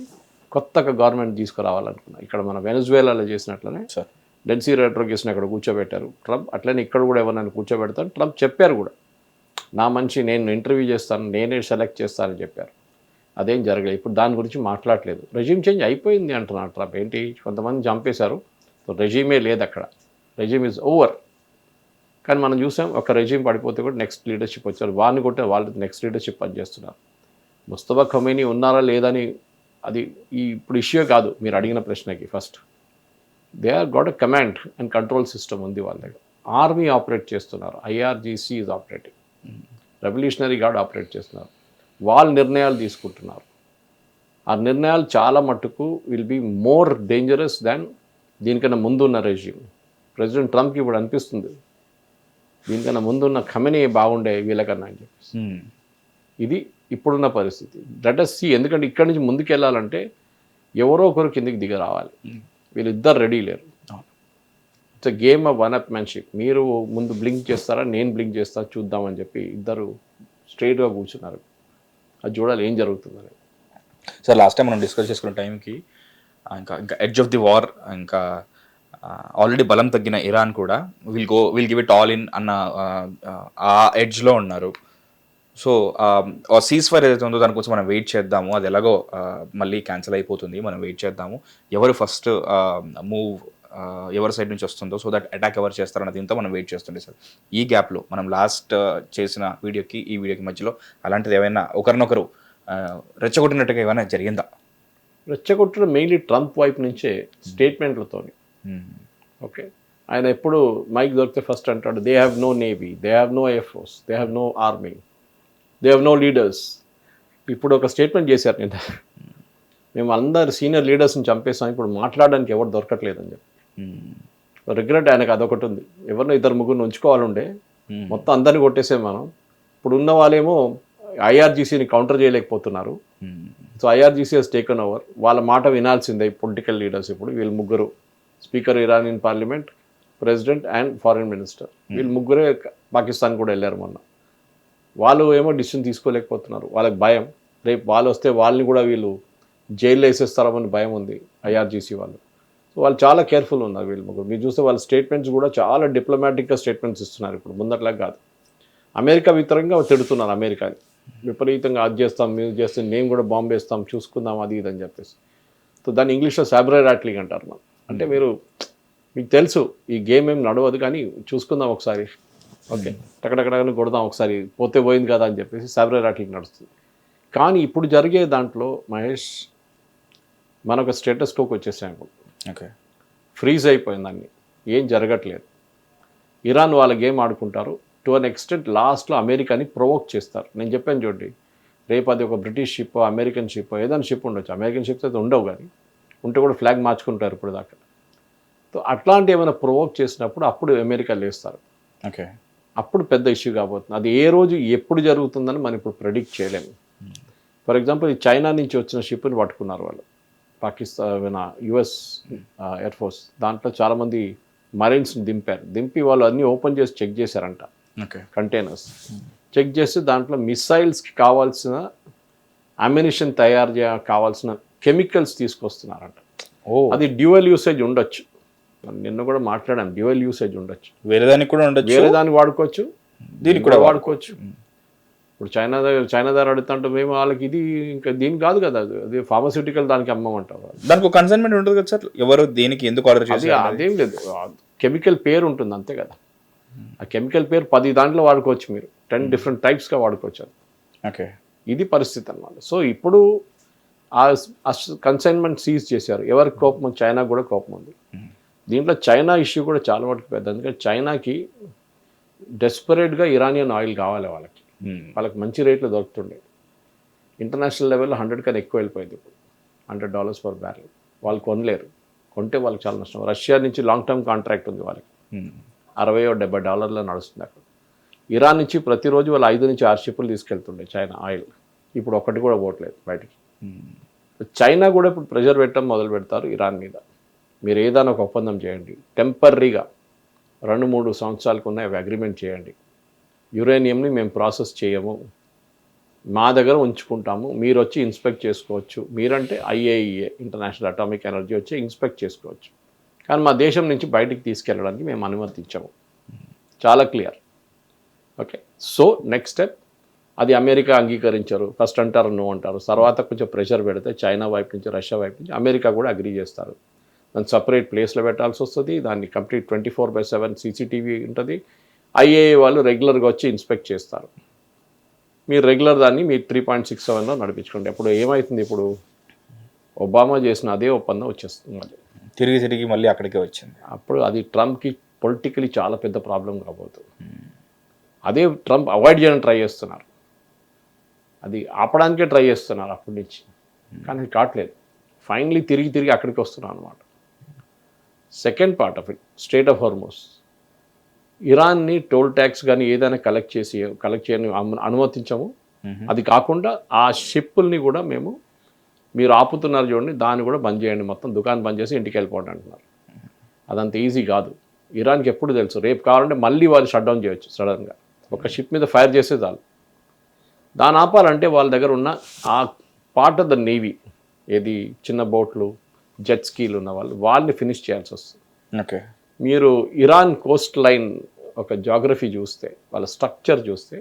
కొత్తగా గవర్నమెంట్ తీసుకురావాలనుకున్నారు. ఇక్కడ మన వెనజువేలాలో చేసినట్లనే డెన్సీ రోడ్రిగెస్ని అక్కడ కూర్చోబెట్టారు ట్రంప్. అట్లనే ఇక్కడ కూడా ఎవరినైనా కూర్చోబెడతాను ట్రంప్ చెప్పారు కూడా. నా మనిషి నేను ఇంటర్వ్యూ చేస్తాను, నేనే సెలెక్ట్ చేస్తానని చెప్పారు. అదేం జరగలేదు. ఇప్పుడు దాని గురించి మాట్లాడలేదు. రెజ్యూమ్ చేంజ్ అయిపోయింది అంటున్నారు ట్రంప్. ఏంటి, కొంతమంది చంపేశారు, రెజ్యూమే లేదు అక్కడ, రెజ్యూమ్ ఈజ్ ఓవర్. కానీ మనం చూసాం ఒక రెజ్యూమ్ పడిపోతే కూడా నెక్స్ట్ లీడర్షిప్ వచ్చారు, వారిని కొట్టే వాళ్ళు నెక్స్ట్ లీడర్షిప్ పనిచేస్తున్నారు. ముస్తఫా ఖమేనీ ఉన్నారా లేదని అది ఇప్పుడు ఇష్యూ కాదు మీరు అడిగిన ప్రశ్నకి. First they are got a command and control system ఉంది వాళ్ళ దగ్గర. ఆర్మీ ఆపరేట్ చేస్తున్నారు, IRGC is operating, revolutionary guard operate చేస్తున్నారు. వాళ్ళు నిర్ణయాలు తీసుకుంటున్నారు. ఆ నిర్ణయాలు చాలా మట్టుకు will be more dangerous than దీనికన్నా ముందున్న రెజ్యూమ్. ప్రెసిడెంట్ ట్రంప్కి ఇప్పుడు అనిపిస్తుంది దీనికన్నా ముందున్న ఖమేనీ బాగుండే వీళ్ళకన్నా అని చెప్పేసి. ఇది ఇప్పుడున్న పరిస్థితి. Let us see. ఎందుకంటే ఇక్కడి నుంచి ముందుకు వెళ్ళాలంటే ఎవరో ఒకరు కిందికి దిగ రావాలి. వీళ్ళిద్దరు రెడీ లేరు. It's a game of one upmanship. మీరు ముందు బ్లింక్ చేస్తారా, నేను బ్లింక్ చేస్తా చూద్దామని చెప్పి ఇద్దరు స్ట్రైట్గా కూర్చున్నారు. అది చూడాలి ఏం జరుగుతుందని. సార్ లాస్ట్ టైం మనం డిస్కస్ చేసుకున్న టైంకి ఇంకా ఎడ్జ్ ఆఫ్ ది వార్, ఇంకా ఆల్రెడీ బలం తగ్గిన ఇరాన్ కూడా will give it all in అన్న ఆ ఎడ్జ్లో ఉన్నారు. సో సీజ్ ఫైర్ ఏదైతే ఉందో దానికోసం మనం వెయిట్ చేద్దాము. అది ఎలాగో మళ్ళీ క్యాన్సిల్ అయిపోతుంది, మనం వెయిట్ చేద్దాము. ఎవరు ఫస్ట్ మూవ్ ఎవరి సైడ్ నుంచి వస్తుందో, సో దట్ అటాక్ ఎవరు చేస్తారన్న దీంతో మనం వెయిట్ చేస్తుండే సార్. ఈ గ్యాప్లో మనం లాస్ట్ చేసిన వీడియోకి ఈ వీడియోకి మధ్యలో అలాంటిది ఏమైనా ఒకరినొకరు రెచ్చగొట్టినట్టుగా ఏమైనా జరిగిందా? రెచ్చగొట్టడం మెయిన్లీ ట్రంప్ వైపు నుంచే స్టేట్మెంట్లతోని. ఓకే, ఆయన ఎప్పుడు మైక్ దొరికితే ఫస్ట్ అంటాడు, they have no navy, they have no air force, they have no army, they have no leaders. ఇప్పుడు ఒక స్టేట్మెంట్ చేశారు నేను, మేము అందరు సీనియర్ లీడర్స్ని చంపేస్తాం, ఇప్పుడు మాట్లాడడానికి ఎవరు దొరకట్లేదని చెప్పి. రిగ్రెట్ ఆయనకు అదొకటి ఉంది. ఎవరినో ఇద్దరు ముగ్గురు ఉంచుకోవాలండే, మొత్తం అందరిని కొట్టేసే మనం. ఇప్పుడు ఉన్న వాళ్ళేమో ఐఆర్జీసీని కౌంటర్ చేయలేకపోతున్నారు. So IRGC has taken over. వాళ్ళ మాట వినాల్సిందే పొలిటికల్ లీడర్స్. ఇప్పుడు వీళ్ళు ముగ్గురు, speaker Iranian parliament, president and foreign minister, వీళ్ళు ముగ్గురే పాకిస్తాన్ కూడా వెళ్ళారు మొన్న. వాళ్ళు ఏమో డిసిషన్ తీసుకోలేకపోతున్నారు, వాళ్ళకి భయం, రేపు వాళ్ళు వస్తే వాళ్ళని కూడా వీళ్ళు జైల్లో వేసేస్తారని భయం ఉంది ఐఆర్జీసీ వాళ్ళు. సో వాళ్ళు చాలా కేర్ఫుల్ ఉన్నారు వీళ్ళు ముగ్గురు. మీరు చూస్తే వాళ్ళ స్టేట్మెంట్స్ కూడా చాలా డిప్లొమాటిక్గా స్టేట్మెంట్స్ ఇస్తున్నారు. ఇప్పుడు ముందట్లా కాదు, అమెరికా వితరంగా తిడుతున్నారు అమెరికాని, విపరీతంగా అది చేస్తాం, మీరు చేస్తే మేము కూడా బాంబు వేస్తాం, చూసుకుందాం అది ఇది అని చెప్పేసి. సో దాన్ని ఇంగ్లీష్లో సాబ్రే రాట్లింగ్ అంటారు మనం. అంటే మీకు తెలుసు ఈ గేమ్ ఏం నడవదు కానీ చూసుకుందాం ఒకసారి, ఓకే టకటకటకని కొడదాం ఒకసారి, పోతే పోయింది కదా అని చెప్పేసి సాబ్రే రాట్లింగ్ నడుస్తుంది. కానీ ఇప్పుడు జరిగే దాంట్లో మహేష్ మనొక స్టేటస్ కోకి వచ్చేసాం. ఇప్పుడు ఓకే, ఫ్రీజ్ అయిపోయింది, అన్ని ఏం జరగట్లేదు. ఇరాన్ వాళ్ళ గేమ్ ఆడుకుంటారు టు అన్ ఎక్స్టెంట్. లాస్ట్లో అమెరికాని ప్రొవోక్ చేస్తారు. నేను చెప్పాను చూడండి, రేపు అది ఒక బ్రిటిష్ షిప్, అమెరికన్ షిప్, ఏదైనా షిప్ ఉండొచ్చు. అమెరికన్ షిప్స్ అయితే ఉండవు, కానీ ఉంటే కూడా ఫ్లాగ్ మార్చుకుంటారు ఇప్పుడు దాకా. సో అట్లాంటి ఏమైనా ప్రొవోక్ చేసినప్పుడు అప్పుడు అమెరికా లేస్తారు. ఓకే, అప్పుడు పెద్ద ఇష్యూ కాబోతుంది. అది ఏ రోజు ఎప్పుడు జరుగుతుందని మనం ఇప్పుడు ప్రెడిక్ట్ చేయలేము. ఫర్ ఎగ్జాంపుల్ ఈ చైనా నుంచి వచ్చిన షిప్ని పట్టుకున్నారు వాళ్ళు, పాకిస్తాన్ యుఎస్ ఎయిర్ ఫోర్స్. దాంట్లో చాలామంది మరైన్స్ని దింపి వాళ్ళు అన్నీ ఓపెన్ చేసి చెక్ చేశారంట. ఓకే, కంటైనర్స్ చెక్ చేసి దాంట్లో మిసైల్స్కి కావాల్సిన అమ్యునిషన్ తయారు కావాల్సిన కెమికల్స్ తీసుకొస్తున్నారంట. అది డ్యూయల్ యూసేజ్ ఉండొచ్చు. నిన్న కూడా మాట్లాడాను, డ్యూయల్ యూసేజ్ ఉండొచ్చు, వేరే దానికి కూడా ఉండొచ్చు, వేరే దానికి వాడుకోవచ్చు, దీనికి కూడా వాడుకోవచ్చు. ఇప్పుడు చైనా దగ్గర అడుగుతుంటే మేము వాళ్ళకి ఇది ఇంకా దీనికి కాదు కదా, అది ఫార్మస్యూటికల్ దానికి అమ్మమంటారు. దానికి ఒక కన్సైన్మెంట్ ఉంటుంది కదా సార్, ఎవరు దేనికి ఎందుకు ఆర్డర్ చేసి? అదేం లేదు, కెమికల్ పేరు ఉంటుంది అంతే కదా. ఆ కెమికల్ పేరు 10 దాంట్లో వాడుకోవచ్చు, మీరు 10 డిఫరెంట్ టైప్స్గా వాడుకోవచ్చు. ఓకే, ఇది పరిస్థితి అన్నమాట. సో ఇప్పుడు ఆ కన్సైన్మెంట్ సీజ్ చేశారు. ఎవరికి కోపం? చైనా కూడా కోపం ఉంది. దీంట్లో చైనా ఇష్యూ కూడా చాలా మటుకు పెద్ద. ఎందుకంటే చైనాకి డెస్పరేట్గా ఇరానియన్ ఆయిల్ కావాలి వాళ్ళకి మంచి రేట్లో దొరుకుతుండే. ఇంటర్నేషనల్ లెవెల్లో 100 కన్నా ఎక్కువ వెళ్ళిపోయింది ఇప్పుడు, $100 పర్ బ్యారెల్. వాళ్ళు కొనలేరు, కొంటే వాళ్ళకి చాలా నష్టం. రష్యా నుంచి లాంగ్ టర్మ్ కాంట్రాక్ట్ ఉంది వాళ్ళకి, $60-70 నడుస్తుంది అక్కడ. ఇరాన్ నుంచి ప్రతిరోజు వాళ్ళు 5 నుంచి 6 షిప్పులు తీసుకెళ్తుండే చైనా ఆయిల్. ఇప్పుడు ఒక్కటి కూడా పోవట్లేదు బయటికి. చైనా కూడా ఇప్పుడు ప్రెషర్ పెట్టడం మొదలు పెడతారు ఇరాన్ మీద. మీరు ఏదైనా ఒక ఒప్పందం చేయండి, టెంపర్రీగా 2-3 సంవత్సరాలకు ఉన్న అగ్రిమెంట్ చేయండి. యురేనియంని మేము ప్రాసెస్ చేయము, మా దగ్గర ఉంచుకుంటాము, మీరు వచ్చి ఇన్స్పెక్ట్ చేసుకోవచ్చు. మీరంటే IAEA, ఇంటర్నేషనల్ అటామిక్ ఎనర్జీ వచ్చి ఇన్స్పెక్ట్ చేసుకోవచ్చు, కానీ మా దేశం నుంచి బయటికి తీసుకెళ్ళడానికి మేము అనుమతించాము. చాలా clear. Okay, so next step అది అమెరికా అంగీకరించారు. ఫస్ట్ అంటారు, నో అంటారు. తర్వాత కొంచెం ప్రెషర్ పెడితే చైనా వైపు నుంచి, రష్యా వైపు నుంచి అమెరికా కూడా అగ్రీ చేస్తారు. దాన్ని సపరేట్ ప్లేస్లో పెట్టాల్సి వస్తుంది. దాన్ని కంప్లీట్ 24/7 CCTV ఉంటుంది. IAEA వాళ్ళు రెగ్యులర్గా వచ్చి ఇన్స్పెక్ట్ చేస్తారు. మీరు రెగ్యులర్ దాన్ని మీరు 3.67లో నడిపించుకోండి. అప్పుడు ఏమవుతుంది? ఇప్పుడు ఒబామా చేసిన అదే ఒప్పందం వచ్చేస్తుంది మళ్ళీ తిరిగి మళ్ళీ అక్కడికే వచ్చింది. అప్పుడు అది ట్రంప్కి పొలిటికలీ చాలా పెద్ద ప్రాబ్లం కాబోతుంది. అదే ట్రంప్ అవాయిడ్ చేయడానికి ట్రై చేస్తున్నారు, అది ఆపడానికే ట్రై చేస్తున్నారు అప్పటి నుంచి, కానీ అది కావట్లేదు. ఫైనలీ తిరిగి అక్కడికి వస్తున్నారు అనమాట. Second part of it, strait of Hormuz. ఇరాన్ని టోల్ ట్యాక్స్ కానీ ఏదైనా కలెక్ట్ చేయని అనుమతించము. అది కాకుండా ఆ షిప్పుల్ని కూడా మీరు ఆపుతున్నారు చూడండి, దాన్ని కూడా బంద్ చేయండి, మొత్తం దుకాణం బంద్ చేసి ఇంటికి వెళ్ళిపోండి అంటున్నారు. అదంత ఈజీ కాదు. ఇరాన్కి ఎప్పుడు తెలుసు, రేపు కావాలంటే మళ్ళీ వాళ్ళు షట్ డౌన్ చేయొచ్చు సడన్గా. ఒక షిప్ మీద ఫైర్ చేసే చాలు. దాన్ని ఆపాలంటే వాళ్ళ దగ్గర ఉన్న ఆ పార్ట్ ఆఫ్ ద నేవీ, ఏది చిన్న బోట్లు, జెట్ స్కీలు ఉన్న వాళ్ళని ఫినిష్ చేయాల్సి వస్తుంది. ఓకే, మీరు ఇరాన్ కోస్ట్ లైన్ ఒక జాగ్రఫీ చూస్తే, వాళ్ళ స్ట్రక్చర్ చూస్తే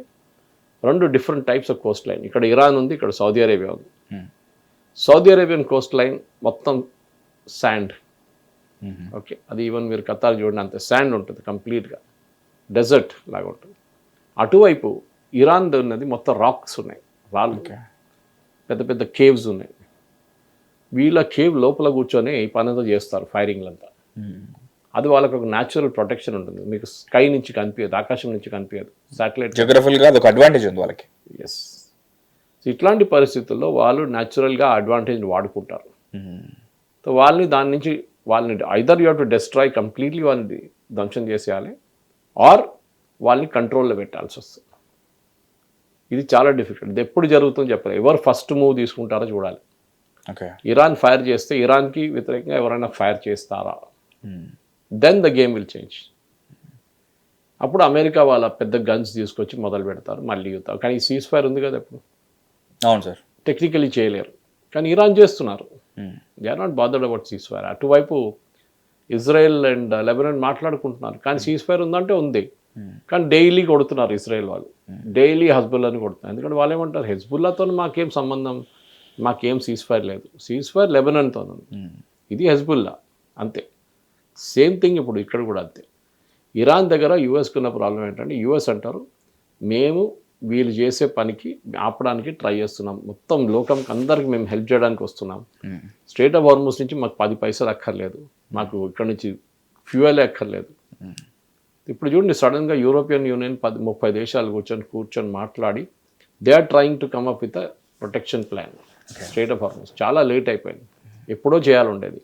2 different types of Coast line. ఇక్కడ ఇరాన్ ఉంది, ఇక్కడ సౌదీ అరేబియా ఉంది. సౌదీ అరేబియన్ కోస్ట్ లైన్ మొత్తం శాండ్, ఓకే, అది ఈవెన్ మీరు ఖతార్ చూడండి అంత శాండ్ ఉంటుంది, కంప్లీట్గా డెజర్ట్ లాగా ఉంటుంది. అటువైపు ఇరాన్ ఉన్నది మొత్తం రాక్స్ ఉన్నాయి, రాళ్ళు, పెద్ద పెద్ద కేవ్స్ ఉన్నాయి. వీళ్ళ కేవ్ లోపల కూర్చొని ఈ పని అంతా చేస్తారు, ఫైరింగ్లంతా. అది వాళ్ళకి ఒక న్యాచురల్ ప్రొటెక్షన్ ఉంటుంది, మీకు స్కై నుంచి కనిపించదు, ఆకాశం నుంచి కనిపించదు, శాటిలైట్. జియోగ్రఫికల్గా అదొక అడ్వాంటేజ్ ఉంది వాళ్ళకి. ఎస్. సో ఇట్లాంటి పరిస్థితుల్లో వాళ్ళు న్యాచురల్గా అడ్వాంటేజ్ని వాడుకుంటారు. సో వాళ్ళని either you have to destroy completely, వాళ్ళని ధ్వంసం చేసేయాలి, ఆర్ వాళ్ళని కంట్రోల్లో పెట్టాల్సి వస్తుంది. ఇది చాలా డిఫికల్ట్. ఇది ఎప్పుడు జరుగుతుందో చెప్పాలి, ఎవరు ఫస్ట్ మూవ్ తీసుకుంటారో చూడాలి. ఇరాన్ ఫైర్ చేస్తే ఇరాన్కి వ్యతిరేకంగా ఎవరైనా ఫైర్ చేస్తారా, then the game will change. అప్పుడు అమెరికా వాళ్ళ పెద్ద గన్స్ తీసుకొచ్చి మొదలు పెడతారు మళ్ళీ యుద్ధం. కానీ ఈ సీజ్ ఫైర్ ఉంది కదా ఇప్పుడు, అవును సార్, టెక్నికలీ చేయలేరు, కానీ ఇరాన్ చేస్తున్నారు. They are not bothered about ceasefire. అటువైపు ఇజ్రాయెల్ అండ్ లెబనాన్ మాట్లాడుకుంటున్నారు, కానీ సీజ్ ఫైర్ ఉందంటే ఉంది, కానీ డైలీ కొడుతున్నారు ఇజ్రాయెల్ వాళ్ళు, డైలీ హెజ్బుల్లాని కొడుతున్నారు. ఎందుకంటే వాళ్ళు ఏమంటారు, హెజ్బుల్లాతో మాకేం సంబంధం, మాకేం సీజ్ ఫైర్ లేదు, సీజ్ ఫైర్ లెబనాన్తో ఉంది, ఇది హెజ్బుల్లా అంతే. సేమ్ థింగ్ ఇప్పుడు ఇక్కడ కూడా అంతే. ఇరాన్ దగ్గర యూఎస్కి ఉన్న ప్రాబ్లం ఏంటంటే, యూఎస్ అంటారు మేము వీళ్ళు చేసే పనికి ఆపడానికి ట్రై చేస్తున్నాం, మొత్తం లోకంకి అందరికి మేము హెల్ప్ చేయడానికి వస్తున్నాం, స్ట్రేట్ ఆఫ్ హార్మూజ్ నుంచి మాకు 10 పైసలు అక్కర్లేదు, మాకు ఇక్కడ నుంచి ఫ్యూయలే అక్కర్లేదు. ఇప్పుడు చూడండి, సడన్గా యూరోపియన్ యూనియన్ 30 దేశాలు కూర్చొని మాట్లాడి they are trying to come up with a protection plan strait of Hormuz. చాలా లేట్ అయిపోయింది, ఎప్పుడో చేయాలండేది,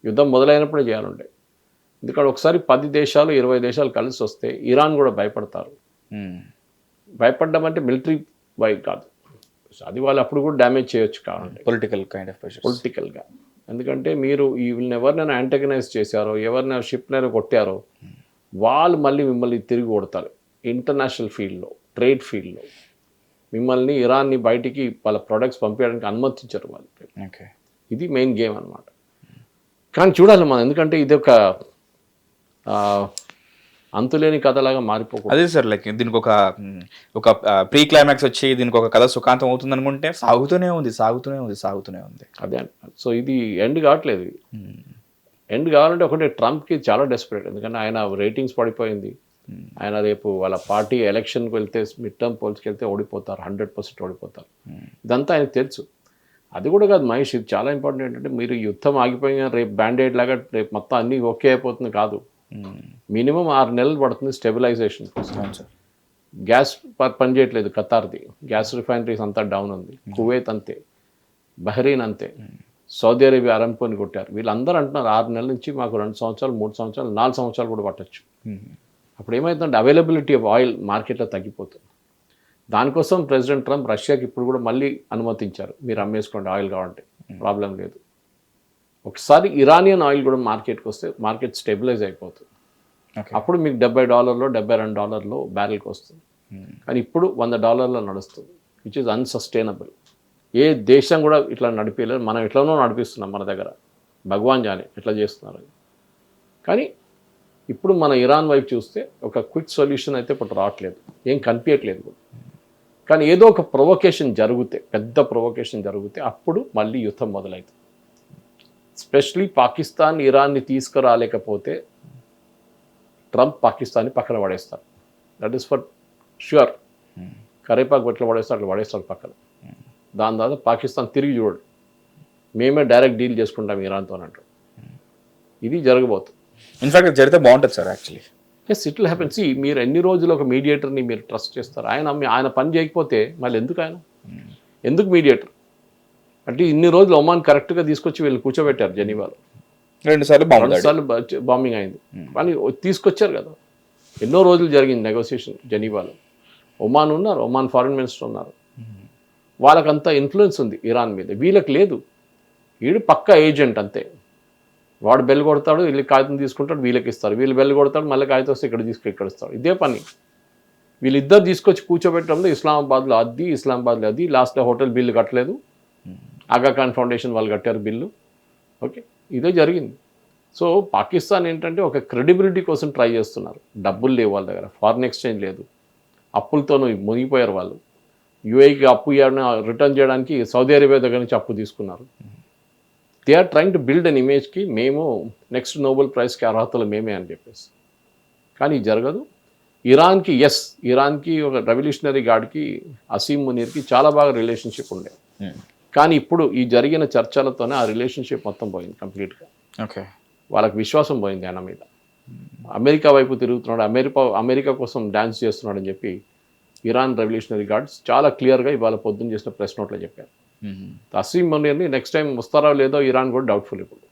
యుద్ధం మొదలైనప్పుడే చేయాలండేది. ఎందుకంటే ఒకసారి 10 దేశాలు 20 దేశాలు కలిసి వస్తే ఇరాన్ కూడా భయపడతారు. భయపడ్డం అంటే మిలిటరీ వై కాదు, అది వాళ్ళు అప్పుడు కూడా డ్యామేజ్ చేయొచ్చు కావాలంటే పొలిటికల్గా. ఎందుకంటే మీరు వీళ్ళని ఎవరినైనా యాంటగనైజ్ చేశారో, ఎవరినైనా షిప్నైనా కొట్టారో, వాళ్ళు మళ్ళీ మిమ్మల్ని తిరిగి కొడతారు. ఇంటర్నేషనల్ ఫీల్డ్లో, ట్రేడ్ ఫీల్డ్లో మిమ్మల్ని, ఇరాన్ని బయటికి వాళ్ళ ప్రొడక్ట్స్ పంపించడానికి అనుమతించరు వాళ్ళు. ఇది మెయిన్ గేమ్ అనమాట. కానీ చూడాలి మనం, ఎందుకంటే ఇది అంతులేని కథలాగా మారిపోకూడదు. అదే సార్, లైక్ దీనికి ఒక ప్రీ క్లైమాక్స్ వచ్చి దీనికి ఒక కథ సుఖాంతం అవుతుంది అనుకుంటే సాగుతూనే ఉంది. అదే. సో ఇది ఎండ్ కావట్లేదు. ఎండ్ కావాలంటే ఒకటి, ట్రంప్కి చాలా డెస్పరేట్, ఎందుకంటే ఆయన రేటింగ్స్ పడిపోయింది, ఆయన రేపు వాళ్ళ పార్టీ ఎలక్షన్కి వెళ్తే, మిడ్ టర్మ్ పోల్స్కి వెళ్తే ఓడిపోతారు, 100% ఓడిపోతారు. ఇదంతా ఆయనకు తెలుసు. అది కూడా కాదు మహేష్, ఇది చాలా ఇంపార్టెంట్. ఏంటంటే మీరు యుద్ధం ఆగిపోయిన రేపు బ్యాండేడ్ లాగా రేపు మొత్తం అన్నీ ఓకే అయిపోతుంది కాదు, మినిమం 6 నెలలు పడుతుంది స్టెబిలైజేషన్ కోసం. గ్యాస్ పని చేయట్లేదు ఖతార్ది, గ్యాస్ రిఫైనరీస్ అంతా డౌన్ ఉంది, కువైత్ అంతే, బహ్రెయిన్ అంతే, సౌదీ అరేబియా అరంకోని కొట్టారు. వీళ్ళందరూ అంటున్నారు 6 నెలల నుంచి మాకు 2 సంవత్సరాలు 3 సంవత్సరాలు 4 సంవత్సరాలు కూడా పట్టచ్చు. అప్పుడు ఏమవుతుందంటే అవైలబిలిటీ ఆఫ్ ఆయిల్ మార్కెట్లో తగ్గిపోతుంది. దానికోసం ప్రెసిడెంట్ ట్రంప్ రష్యాకి ఇప్పుడు కూడా మళ్ళీ అనుమతించారు, మీరు అమ్మేసుకోండి ఆయిల్ కావాలంటే, ప్రాబ్లం లేదు. ఒకసారి ఇరానియన్ ఆయిల్ కూడా మార్కెట్కి వస్తే మార్కెట్ స్టెబిలైజ్ అయిపోతుంది. అప్పుడు మీకు $70 $72 బ్యారెల్కి వస్తుంది. కానీ ఇప్పుడు $100 నడుస్తుంది, విచ్ ఈజ్ అన్సస్టైనబుల్. ఏ దేశం కూడా ఇట్లా నడిపేయలేదు, మనం ఎట్లనో నడిపిస్తున్నాం మన దగ్గర, భగవాన్ జానే ఎట్లా చేస్తున్నారు. కానీ ఇప్పుడు మన ఇరాన్ వైపు చూస్తే ఒక క్విక్ సొల్యూషన్ అయితే ఇప్పుడు రావట్లేదు, ఏం కనిపించట్లేదు. కానీ ఏదో ఒక ప్రొవొకేషన్ జరిగితే, పెద్ద ప్రొవొకేషన్ జరిగితే అప్పుడు మళ్ళీ యుద్ధం మొదలవుతుంది. స్పెషలీ పాకిస్తాన్ ఇరాన్ని తీసుకురాలేకపోతే ట్రంప్ పాకిస్తాన్ని పక్కన పడేస్తారు, దట్ ఈస్ ఫర్ ష్యూర్. కరేపాకు ఎట్లా పడేస్తారు అట్లా పడేస్తారు పక్కన. దాని తర్వాత పాకిస్తాన్ తిరిగి చూడడు, మేమే డైరెక్ట్ డీల్ చేసుకుంటాం ఇరాన్తో అన్నట్టు. ఇది జరగబోతుంది. ఇన్ఫాక్ట్ జరిగితే బాగుంటుంది sir actually. Yes, it will happen. See, మీరు ఎన్ని రోజులు ఒక మీడియేటర్ని మీరు ట్రస్ట్ చేస్తారు, ఆయన పని చేయకపోతే మళ్ళీ ఎందుకు మీడియేటర్ అంటే ఇన్ని రోజులు ఒమాన్ కరెక్ట్గా తీసుకొచ్చి వీళ్ళు కూర్చోబెట్టారు జెనీవాలో, 2 సార్లు బాంబింగ్ అయింది, కానీ తీసుకొచ్చారు కదా. ఎన్నో రోజులు జరిగింది నెగోసియేషన్ జెనీవాలో. ఒమాన్ ఫారిన్ మినిస్టర్ ఉన్నారు, వాళ్ళకంతా ఇన్ఫ్లుయెన్స్ ఉంది ఇరాన్ మీద, వీళ్ళకి లేదు. వీడు పక్కా ఏజెంట్ అంతే, వాడు బెల్ కొడతాడు, వీళ్ళు కాగితం తీసుకుంటాడు, వీళ్ళకి ఇస్తారు, వీళ్ళు బెల్ కొడతాడు, మళ్ళీ కాగితం వస్తే ఇక్కడ ఇస్తాడు, ఇదే పని. వీళ్ళిద్దరు తీసుకొచ్చి కూర్చోబెట్టడంలో ఇస్లామాబాద్లో అది లాస్ట్లో హోటల్ బిల్లు కట్టలేదు, ఆగా ఖాన్ ఫౌండేషన్ వాళ్ళు కట్టారు బిల్లు. ఓకే, ఇదే జరిగింది. సో పాకిస్తాన్ ఏంటంటే ఒక క్రెడిబిలిటీ కోసం ట్రై చేస్తున్నారు. డబ్బులు లేవు వాళ్ళ దగ్గర, ఫారిన్ ఎక్స్చేంజ్ లేదు, అప్పులతోనూ మునిగిపోయారు వాళ్ళు. యూఏకి అప్పు రిటర్న్ చేయడానికి సౌదీ అరేబియా దగ్గర నుంచి అప్పు తీసుకున్నారు. They are trying to build an ఇమేజ్కి మేము నెక్స్ట్ నోబెల్ ప్రైజ్కి అర్హతలు మేమే అని చెప్పేసి. కానీ ఇది జరగదు. ఇరాన్కి ఒక రెవల్యూషనరీ గార్డ్కి అసీమ్ మునీర్కి చాలా బాగా రిలేషన్షిప్ ఉండే. కానీ ఇప్పుడు ఈ జరిగిన చర్చలతోనే ఆ రిలేషన్షిప్ మొత్తం పోయింది కంప్లీట్గా. ఓకే, వాళ్ళకి విశ్వాసం పోయింది ఆయన మీద. అమెరికా వైపు తిరుగుతున్నాడు, అమెరికా కోసం డ్యాన్స్ చేస్తున్నాడు అని చెప్పి ఇరాన్ రెవల్యూషనరీ గార్డ్స్ చాలా క్లియర్గా ఇవాళ పొద్దున్న చేసిన ప్రెస్ నోట్లో చెప్పారు. అసీమ్ మునీర్ని నెక్స్ట్ టైం వస్తారో లేదో ఇరాన్ కూడా డౌట్ఫుల్. ఇప్పుడు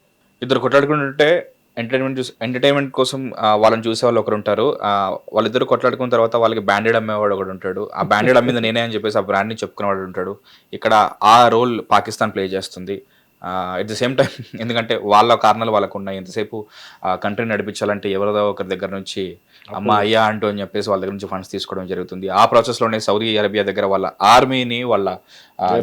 ఇద్దరు కొట్లాడుకుంటుంటే ఎంటర్టైన్మెంట్ కోసం వాళ్ళని చూసే వాళ్ళు ఒకరు ఉంటారు. వాళ్ళిద్దరు కొట్లాడుకున్న తర్వాత వాళ్ళకి బ్యాండెడ్ అమ్మేవాడు ఒకడు ఉంటాడు. ఆ బ్యాండెడ్ అమ్మింది నేనే అని చెప్పేసి ఆ బ్రాండ్ని చెప్పుకునేవాడు ఉంటాడు. ఇక్కడ ఆ రోల్ పాకిస్తాన్ ప్లే చేస్తుంది. ఎట్ ద సేమ్ టైం ఎందుకంటే వాళ్ళ కారణాలు వాళ్ళకు ఉన్నాయి. ఎంతసేపు కంట్రీని నడిపించాలంటే ఎవరిదో ఒకరి దగ్గర నుంచి అమ్మ అయ్యా అంటూ అని చెప్పేసి వాళ్ళ దగ్గర నుంచి ఫండ్స్ తీసుకోవడం జరుగుతుంది. ఆ ప్రాసెస్లోనే సౌదీ అరేబియా దగ్గర వాళ్ళ ఆర్మీని, వాళ్ళ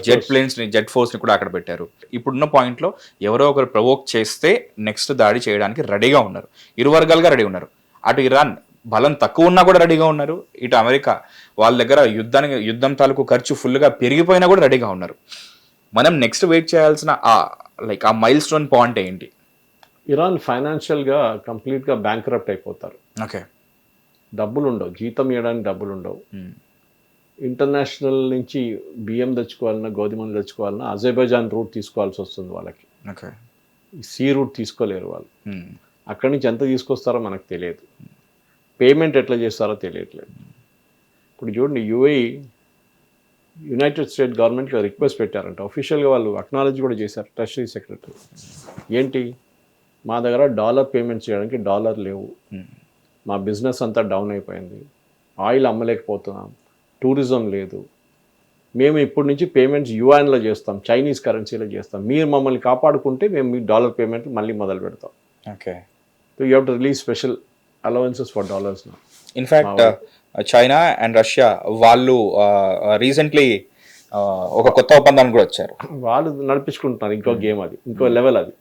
జెట్ ఫోర్స్ని కూడా అక్కడ పెట్టారు. ఇప్పుడున్న పాయింట్లో ఎవరో ఒకరు ప్రవోక్ చేస్తే నెక్స్ట్ దాడి చేయడానికి రెడీగా ఉన్నారు. ఇరు వర్గాలుగా రెడీ ఉన్నారు. అటు ఇరాన్ బలం తక్కువ ఉన్నా కూడా రెడీగా ఉన్నారు. ఇటు అమెరికా వాళ్ళ దగ్గర యుద్ధం తాలూకు ఖర్చు ఫుల్గా పెరిగిపోయినా కూడా రెడీగా ఉన్నారు. మనం నెక్స్ట్ వెయిట్ చేయాల్సిన ఆ మైల్ స్టోన్ పాయింట్ ఏంటి? ఇరాన్ ఫైనాన్షియల్గా కంప్లీట్గా బ్యాంక్రప్ట్ అయిపోతారు. ఓకే, డబ్బులు ఉండవు, జీతం ఇవ్వడానికి డబ్బులు ఉండవు. ఇంటర్నేషనల్ నుంచి బియ్యం తెచ్చుకోవాలన్నా, గోధుమలు తెచ్చుకోవాలన్నా అజర్బైజాన్ రూట్ తీసుకోవాల్సి వస్తుంది వాళ్ళకి. ఓకే, సీ రూట్ తీసుకోలేరు వాళ్ళు. అక్కడి నుంచి ఎంత తీసుకొస్తారో మనకు తెలియదు. పేమెంట్ ఎట్లా చేస్తారో తెలియట్లేదు. ఇప్పుడు చూడండి, యునైటెడ్ స్టేట్ గవర్నమెంట్కి రిక్వెస్ట్ పెట్టారంట. అఫీషియల్గా వాళ్ళు అక్నాలెడ్జ్ కూడా చేశారు ట్రెషరీ సెక్రటరీ. ఏంటి, మా దగ్గర డాలర్ పేమెంట్స్ చేయడానికి డాలర్ లేవు, మా బిజినెస్ అంతా డౌన్ అయిపోయింది, ఆయిల్ అమ్మలేకపోతున్నాం, టూరిజం లేదు, మేము ఇప్పటి నుంచి పేమెంట్స్ యుఎన్లో చేస్తాం, చైనీస్ కరెన్సీలో చేస్తాం, మీరు మమ్మల్ని కాపాడుకుంటే మేము మీ డాలర్ పేమెంట్ మళ్ళీ మొదలు పెడతాం. Okay, so you have to release special allowances for dollars. In fact China and Russia వాళ్ళు రీసెంట్లీ ఒక కొత్త ఒప్పందానికి కూడా వచ్చారు. వాళ్ళు నడిపించుకుంటున్నారు ఇంకో గేమ్, అది ఇంకో లెవెల్. అది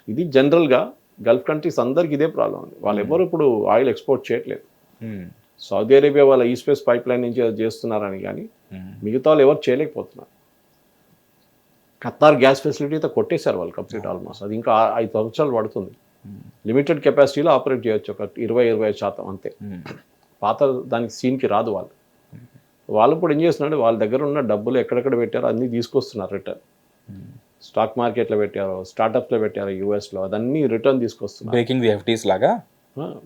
ఇది జనరల్గా గల్ఫ్ కంట్రీస్ అందరికి ఇదే ప్రాబ్లం ఉంది. వాళ్ళు ఎవరు ఇప్పుడు ఆయిల్ ఎక్స్పోర్ట్ చేయట్లేదు. సౌదీ అరేబియా వాళ్ళ ఈ స్పేస్ పైప్ లైన్ నుంచి అది చేస్తున్నారని, కానీ మిగతా వాళ్ళు ఎవరు చేయలేకపోతున్నారు. ఖతార్ గ్యాస్ ఫెసిలిటీతో కొట్టేశారు వాళ్ళు కంప్లీట్ ఆల్మోస్ట్. అది ఇంకా 5 సంవత్సరాలు పడుతుంది. లిమిటెడ్ కెపాసిటీలో ఆపరేట్ చేయొచ్చు, ఒక 20-25% అంతే. పాత దానికి సీన్కి రాదు వాళ్ళు. వాళ్ళు ఇప్పుడు ఏం చేస్తున్నాడు, వాళ్ళ దగ్గర ఉన్న డబ్బులు ఎక్కడెక్కడ పెట్టారో అన్నీ తీసుకొస్తున్నారు రిటర్న్. స్టాక్ మార్కెట్లో పెట్టారో, స్టార్టప్స్లో పెట్టారో యూఎస్లో, అదన్నీ రిటర్న్ తీసుకొస్తున్నారు. బ్రేకింగ్ ది ఎఫ్టీస్ లాగా.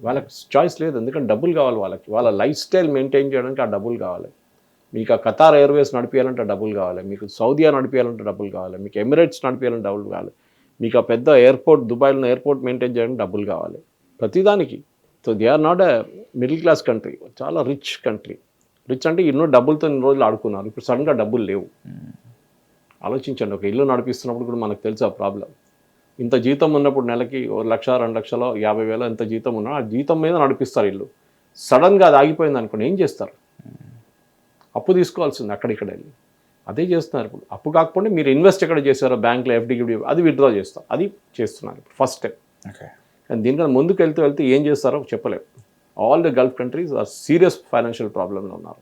వాళ్ళకి చాయిస్ లేదు, ఎందుకంటే డబ్బులు కావాలి వాళ్ళకి. వాళ్ళ లైఫ్ స్టైల్ మెయింటైన్ చేయడానికి ఆ డబ్బులు కావాలి. మీకు ఆ ఖతార్ ఎయిర్వేస్ నడిపించాలంటే డబ్బులు కావాలి, మీకు సౌదియా నడిపించాలంటే డబ్బులు కావాలి, మీకు ఎమిరేట్స్ నడిపించాలంటే డబ్బులు కావాలి, మీకు ఆ పెద్ద ఎయిర్పోర్ట్ దుబాయ్లో ఎయిర్పోర్ట్ మెయింటైన్ చేయడానికి డబ్బులు కావాలి, ప్రతిదానికి. So they are not a middle class country, చాలా రిచ్ కంట్రీ. రిచ్ అంటే ఎన్నో డబ్బులతో ఇన్ని రోజులు ఆడుకున్నారు, ఇప్పుడు సడన్గా డబ్బులు లేవు. ఆలోచించండి, ఒక ఇల్లు నడిపిస్తున్నప్పుడు కూడా మనకు తెలుసు ఆ ప్రాబ్లం. ఇంత జీతం ఉన్నప్పుడు నెలకి 1 లక్ష 2 లక్షలో 50,000 ఎంత జీతం ఉన్నా ఆ జీతం మీద నడిపిస్తారు ఇల్లు. సడన్గా అది ఆగిపోయింది అనుకోండి, ఏం చేస్తారు? అప్పు తీసుకోవాల్సింది అక్కడిక్కడ వెళ్ళి. అదే చేస్తున్నారు ఇప్పుడు. అప్పు కాకపోతే మీరు ఇన్వెస్ట్ ఎక్కడ చేశారో బ్యాంక్లో ఎఫ్డీ అది విత్డ్రా చేస్తారు, అది చేస్తున్నారు ఇప్పుడు ఫస్ట్ టైం. కానీ దీనికన్నా ముందుకు వెళ్తే ఏం చేస్తారో చెప్పలేము. All the Gulf countries are serious financial ప్రాబ్లమ్లో ఉన్నారు.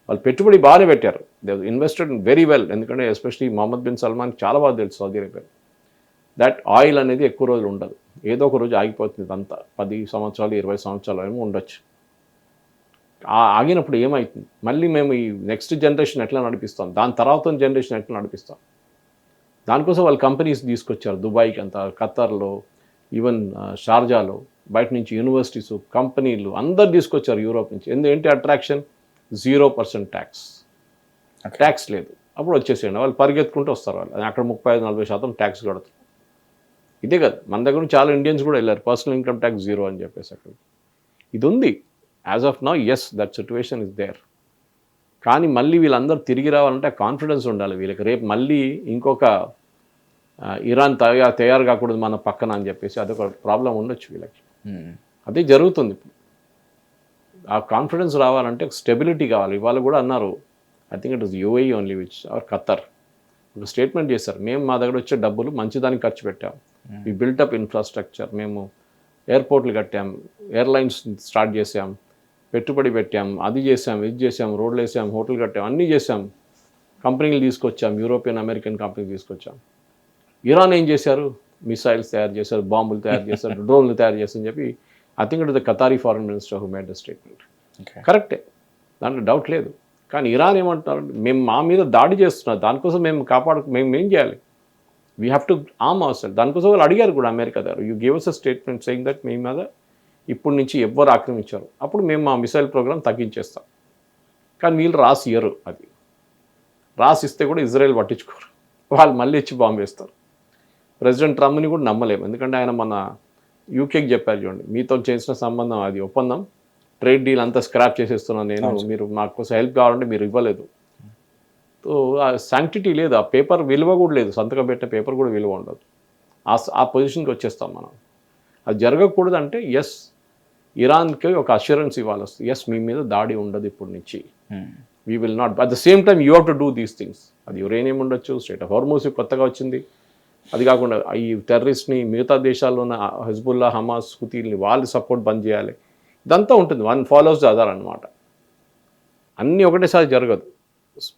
వాళ్ళు పెట్టుబడి బాగానే పెట్టారు, దే ఇన్వెస్టెడ్ వెరీ వెల్. ఎందుకంటే ఎస్పెషలీ మొహమ్మద్ బిన్ సల్మాన్ చాలా బాగా తెలుసు సౌదీ అరేబియా దట్ ఆయిల్ అనేది ఎక్కువ రోజులు ఉండదు, ఏదో ఒక రోజు ఆగిపోతుంది. ఇదంతా 10 సంవత్సరాలు 20 సంవత్సరాలు ఏమో ఉండొచ్చు. ఆగినప్పుడు ఏమవుతుంది, మళ్ళీ మేము ఈ నెక్స్ట్ జనరేషన్ ఎట్లా నడిపిస్తాం, దాని తర్వాత జనరేషన్ ఎట్లా నడిపిస్తాం? దానికోసం వాళ్ళు కంపెనీస్ తీసుకొచ్చారు దుబాయ్కి అంతా, ఖతార్లో, ఈవెన్ షార్జాలో బయట నుంచి యూనివర్సిటీస్, కంపెనీలు అందరు తీసుకొచ్చారు యూరోప్ నుంచి. ఏంటి అట్రాక్షన్? 0% ట్యాక్స్ లేదు. అప్పుడు వచ్చేసేయండి, వాళ్ళు పరిగెత్తుకుంటూ వస్తారు. వాళ్ళు అక్కడ 35-40% ట్యాక్స్ కడతారు. ఇదే కదా, మన దగ్గర చాలా ఇండియన్స్ కూడా వెళ్ళారు, పర్సనల్ ఇన్కమ్ ట్యాక్స్ 0 అని చెప్పేసి. అక్కడ ఇది ఉంది as of now. Yes, that situation is there. కానీ మళ్ళీ వీళ్ళందరూ తిరిగి రావాలంటే కాన్ఫిడెన్స్ ఉండాలి వీళ్ళకి. రేపు మళ్ళీ ఇంకొక ఇరాన్ తయారు కాకూడదు మన పక్కన అని చెప్పేసి అదొక ప్రాబ్లం ఉండొచ్చు వీళ్ళకి. అదే జరుగుతుంది ఇప్పుడు. ఆ కాన్ఫిడెన్స్ రావాలంటే స్టెబిలిటీ కావాలి. ఇవాళ కూడా అన్నారు, I think it is UAE only which are Qatar, ఒక స్టేట్మెంట్ చేశారు, మేము మా దగ్గర వచ్చే డబ్బులు మంచిదానికి ఖర్చు పెట్టాం, ఈ బిల్టప్ ఇన్ఫ్రాస్ట్రక్చర్, మేము ఎయిర్పోర్ట్లు కట్టాం, ఎయిర్లైన్స్ స్టార్ట్ చేసాం, పెట్టుబడి పెట్టాం, అది చేసాం, ఇది చేసాం, రోడ్లు వేసాం, హోటల్ కట్టాం, అన్నీ చేసాం, కంపెనీలు తీసుకొచ్చాం, యూరోపియన్ అమెరికన్ కంపెనీలు తీసుకొచ్చాం. ఇరాన్ ఏం చేశారు, మిసైల్స్ తయారు చేశారు, బాంబులు తయారు చేశారు, డ్రోన్లు తయారు చేశారని చెప్పి I think it the ఖతారీ foreign minister who made the statement. కరెక్టే, దాంట్లో డౌట్ లేదు. కానీ ఇరాన్ ఏమంటారు, మేము మా మీద దాడి చేస్తున్నారు, దానికోసం మేము ఏం చేయాలి, we have to arm our self. దానికోసం వాళ్ళు అడిగారు కూడా అమెరికా దగ్గర, you give us a statement saying that మీ మీద ఇప్పటి నుంచి ఎవ్వరు ఆక్రమించారు, అప్పుడు మేము మా మిసైల్ ప్రోగ్రామ్ తగ్గించేస్తాం. కానీ వీళ్ళు రాసియ్యరు, అది రాసిస్తే కూడా ఇజ్రాయెల్ పట్టించుకోరు, వాళ్ళు మళ్ళీ ఇచ్చి బాంబు వేస్తారు. ప్రెసిడెంట్ ట్రంప్ని కూడా నమ్మలేము, ఎందుకంటే ఆయన మన యూకేకి చెప్పారు, చూడండి మీతో చేసిన సంబంధం అది ఒప్పందం, ట్రేడ్ డీల్ అంతా స్క్రాప్ చేసేస్తున్నాను నేను, మీరు మాకు కోసం హెల్ప్ కావాలంటే మీరు ఇవ్వలేదు. సో ఆ శాంక్టిటీ లేదు, ఆ పేపర్ విలువ కూడా లేదు, సంతకం పెట్టిన పేపర్ కూడా విలువ ఉండదు. ఆ పొజిషన్కి వచ్చేస్తాం మనం. అది జరగకూడదు అంటే ఎస్, ఇరాన్కి ఒక అష్యూరెన్స్ ఇవ్వాలి వస్తుంది, ఎస్ మీ మీద దాడి ఉండదు ఇప్పటి నుంచి, we will not. At the same time you have to do these things. అది యురేనియం ఉండొచ్చు, స్టేట్ ఆఫ్ హార్మోస్ కొత్తగా వచ్చింది, అది కాకుండా ఈ టెర్రరిస్ట్ని మిగతా దేశాల్లో ఉన్న హెజ్బుల్లా, హమాస్, హుతీల్ని వాళ్ళు సపోర్ట్ బంద్ చేయాలి, ఇదంతా ఉంటుంది. వన్ ఫాలోస్ ద అదర్ అనమాట. అన్నీ ఒకటేసారి జరగదు,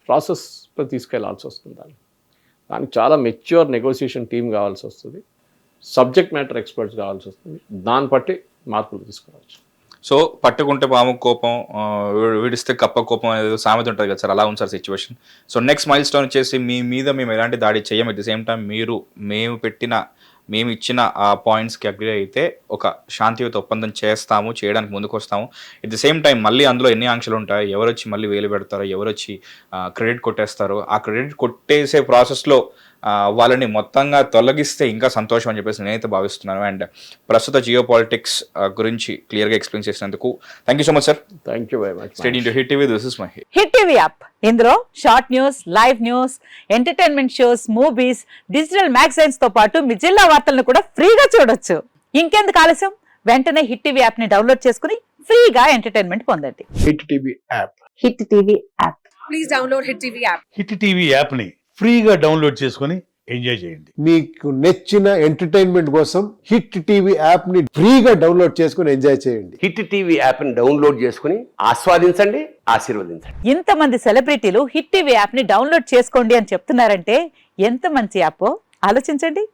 ప్రాసెస్లో తీసుకెళ్లాల్సి వస్తుంది. దానికి చాలా మెచ్యూర్ నెగోసియేషన్ టీం కావాల్సి వస్తుంది, సబ్జెక్ట్ మ్యాటర్ ఎక్స్పర్ట్స్ కావాల్సి వస్తుంది, దాన్ని బట్టి మార్పులు తీసుకురావచ్చు. సో పట్టుకుంటే పాము కోపం, విడిస్తే కప్ప కోపం అనేది సామెత ఉంటుంది కదా సార్, అలా ఉంది sir situation. So next mile stone వచ్చేసి మీ మీద మేము ఎలాంటి దాడి చేయం, ఎట్ ది సేమ్ టైం మేము ఇచ్చిన ఆ పాయింట్స్కి అగ్రి అయితే ఒక శాంతియుత ఒప్పందం చేయడానికి ముందుకు వస్తాము. ఎట్ ది సేమ్ టైం మళ్ళీ అందులో ఎన్ని ఆంక్షలు ఉంటాయి, ఎవరు వచ్చి మళ్ళీ వేలు పెడతారో, ఎవరు వచ్చి క్రెడిట్ కొట్టేస్తారో, ఆ క్రెడిట్ కొట్టేసే ప్రాసెస్లో వాళ్ళని మొత్తంగా తొలగిస్తే ఇంకా సంతోషం అని చెప్పేసి నేనైతే భావిస్తున్నాను. అండ్ ప్రస్తుత జియో పాలిటిక్స్ గురించి క్లియర్గా ఎక్స్ప్లెయిన్ చేసినందుకు thank you so much sir. Thank you very much. State into hit TV, this is Mahesh. Hit TV app, ఇందులో short news, live news, entertainment shows, movies, digital magazines తో పాటు మీ జిల్లా వార్తలను కూడా ఫ్రీగా చూడొచ్చు. ఇంకెందుకు ఆలస్యం, వెంటనే హిట్ టీవీ యాప్ ని డౌన్లోడ్ చేసుకుని ఫ్రీగా ఎంటర్టైన్మెంట్ పొందండి. Hit TV app. Hit TV app. Please download hit TV app. Hit TV యాప్ని ఫ్రీగా డౌన్లోడ్ చేసుకొని ఎంజాయ్ చేయండి. మీకు నచ్చిన ఎంటర్టైన్మెంట్ కోసం హిట్ టీవీ యాప్ ని ఫ్రీగా డౌన్లోడ్ చేసుకొని ఎంజాయ్ చేయండి. హిట్ టీవీ యాప్ ని డౌన్లోడ్ చేసుకుని ఆస్వాదించండి, ఆశీర్వదించండి. ఇంతమంది సెలబ్రిటీలు హిట్ టీవీ యాప్ ని డౌన్లోడ్ చేసుకోండి అని చెప్తున్నారంటే ఎంత మంచి యాప్ ఆలోచించండి.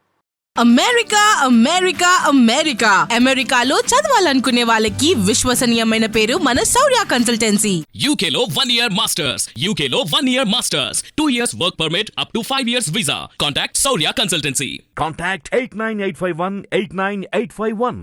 అమెరికా అమెరికా అమెరికా అమెరికాలో చదవాలనుకునే వాళ్ళకి విశ్వసనీయమైన పేరు మన శౌర్య కన్సల్టెన్సీ. UK లో 1 year masters, UK లో 1 year masters, 2 years work permit up to 5 years visa. Contact Saurya Consultancy. Contact 89851 89851.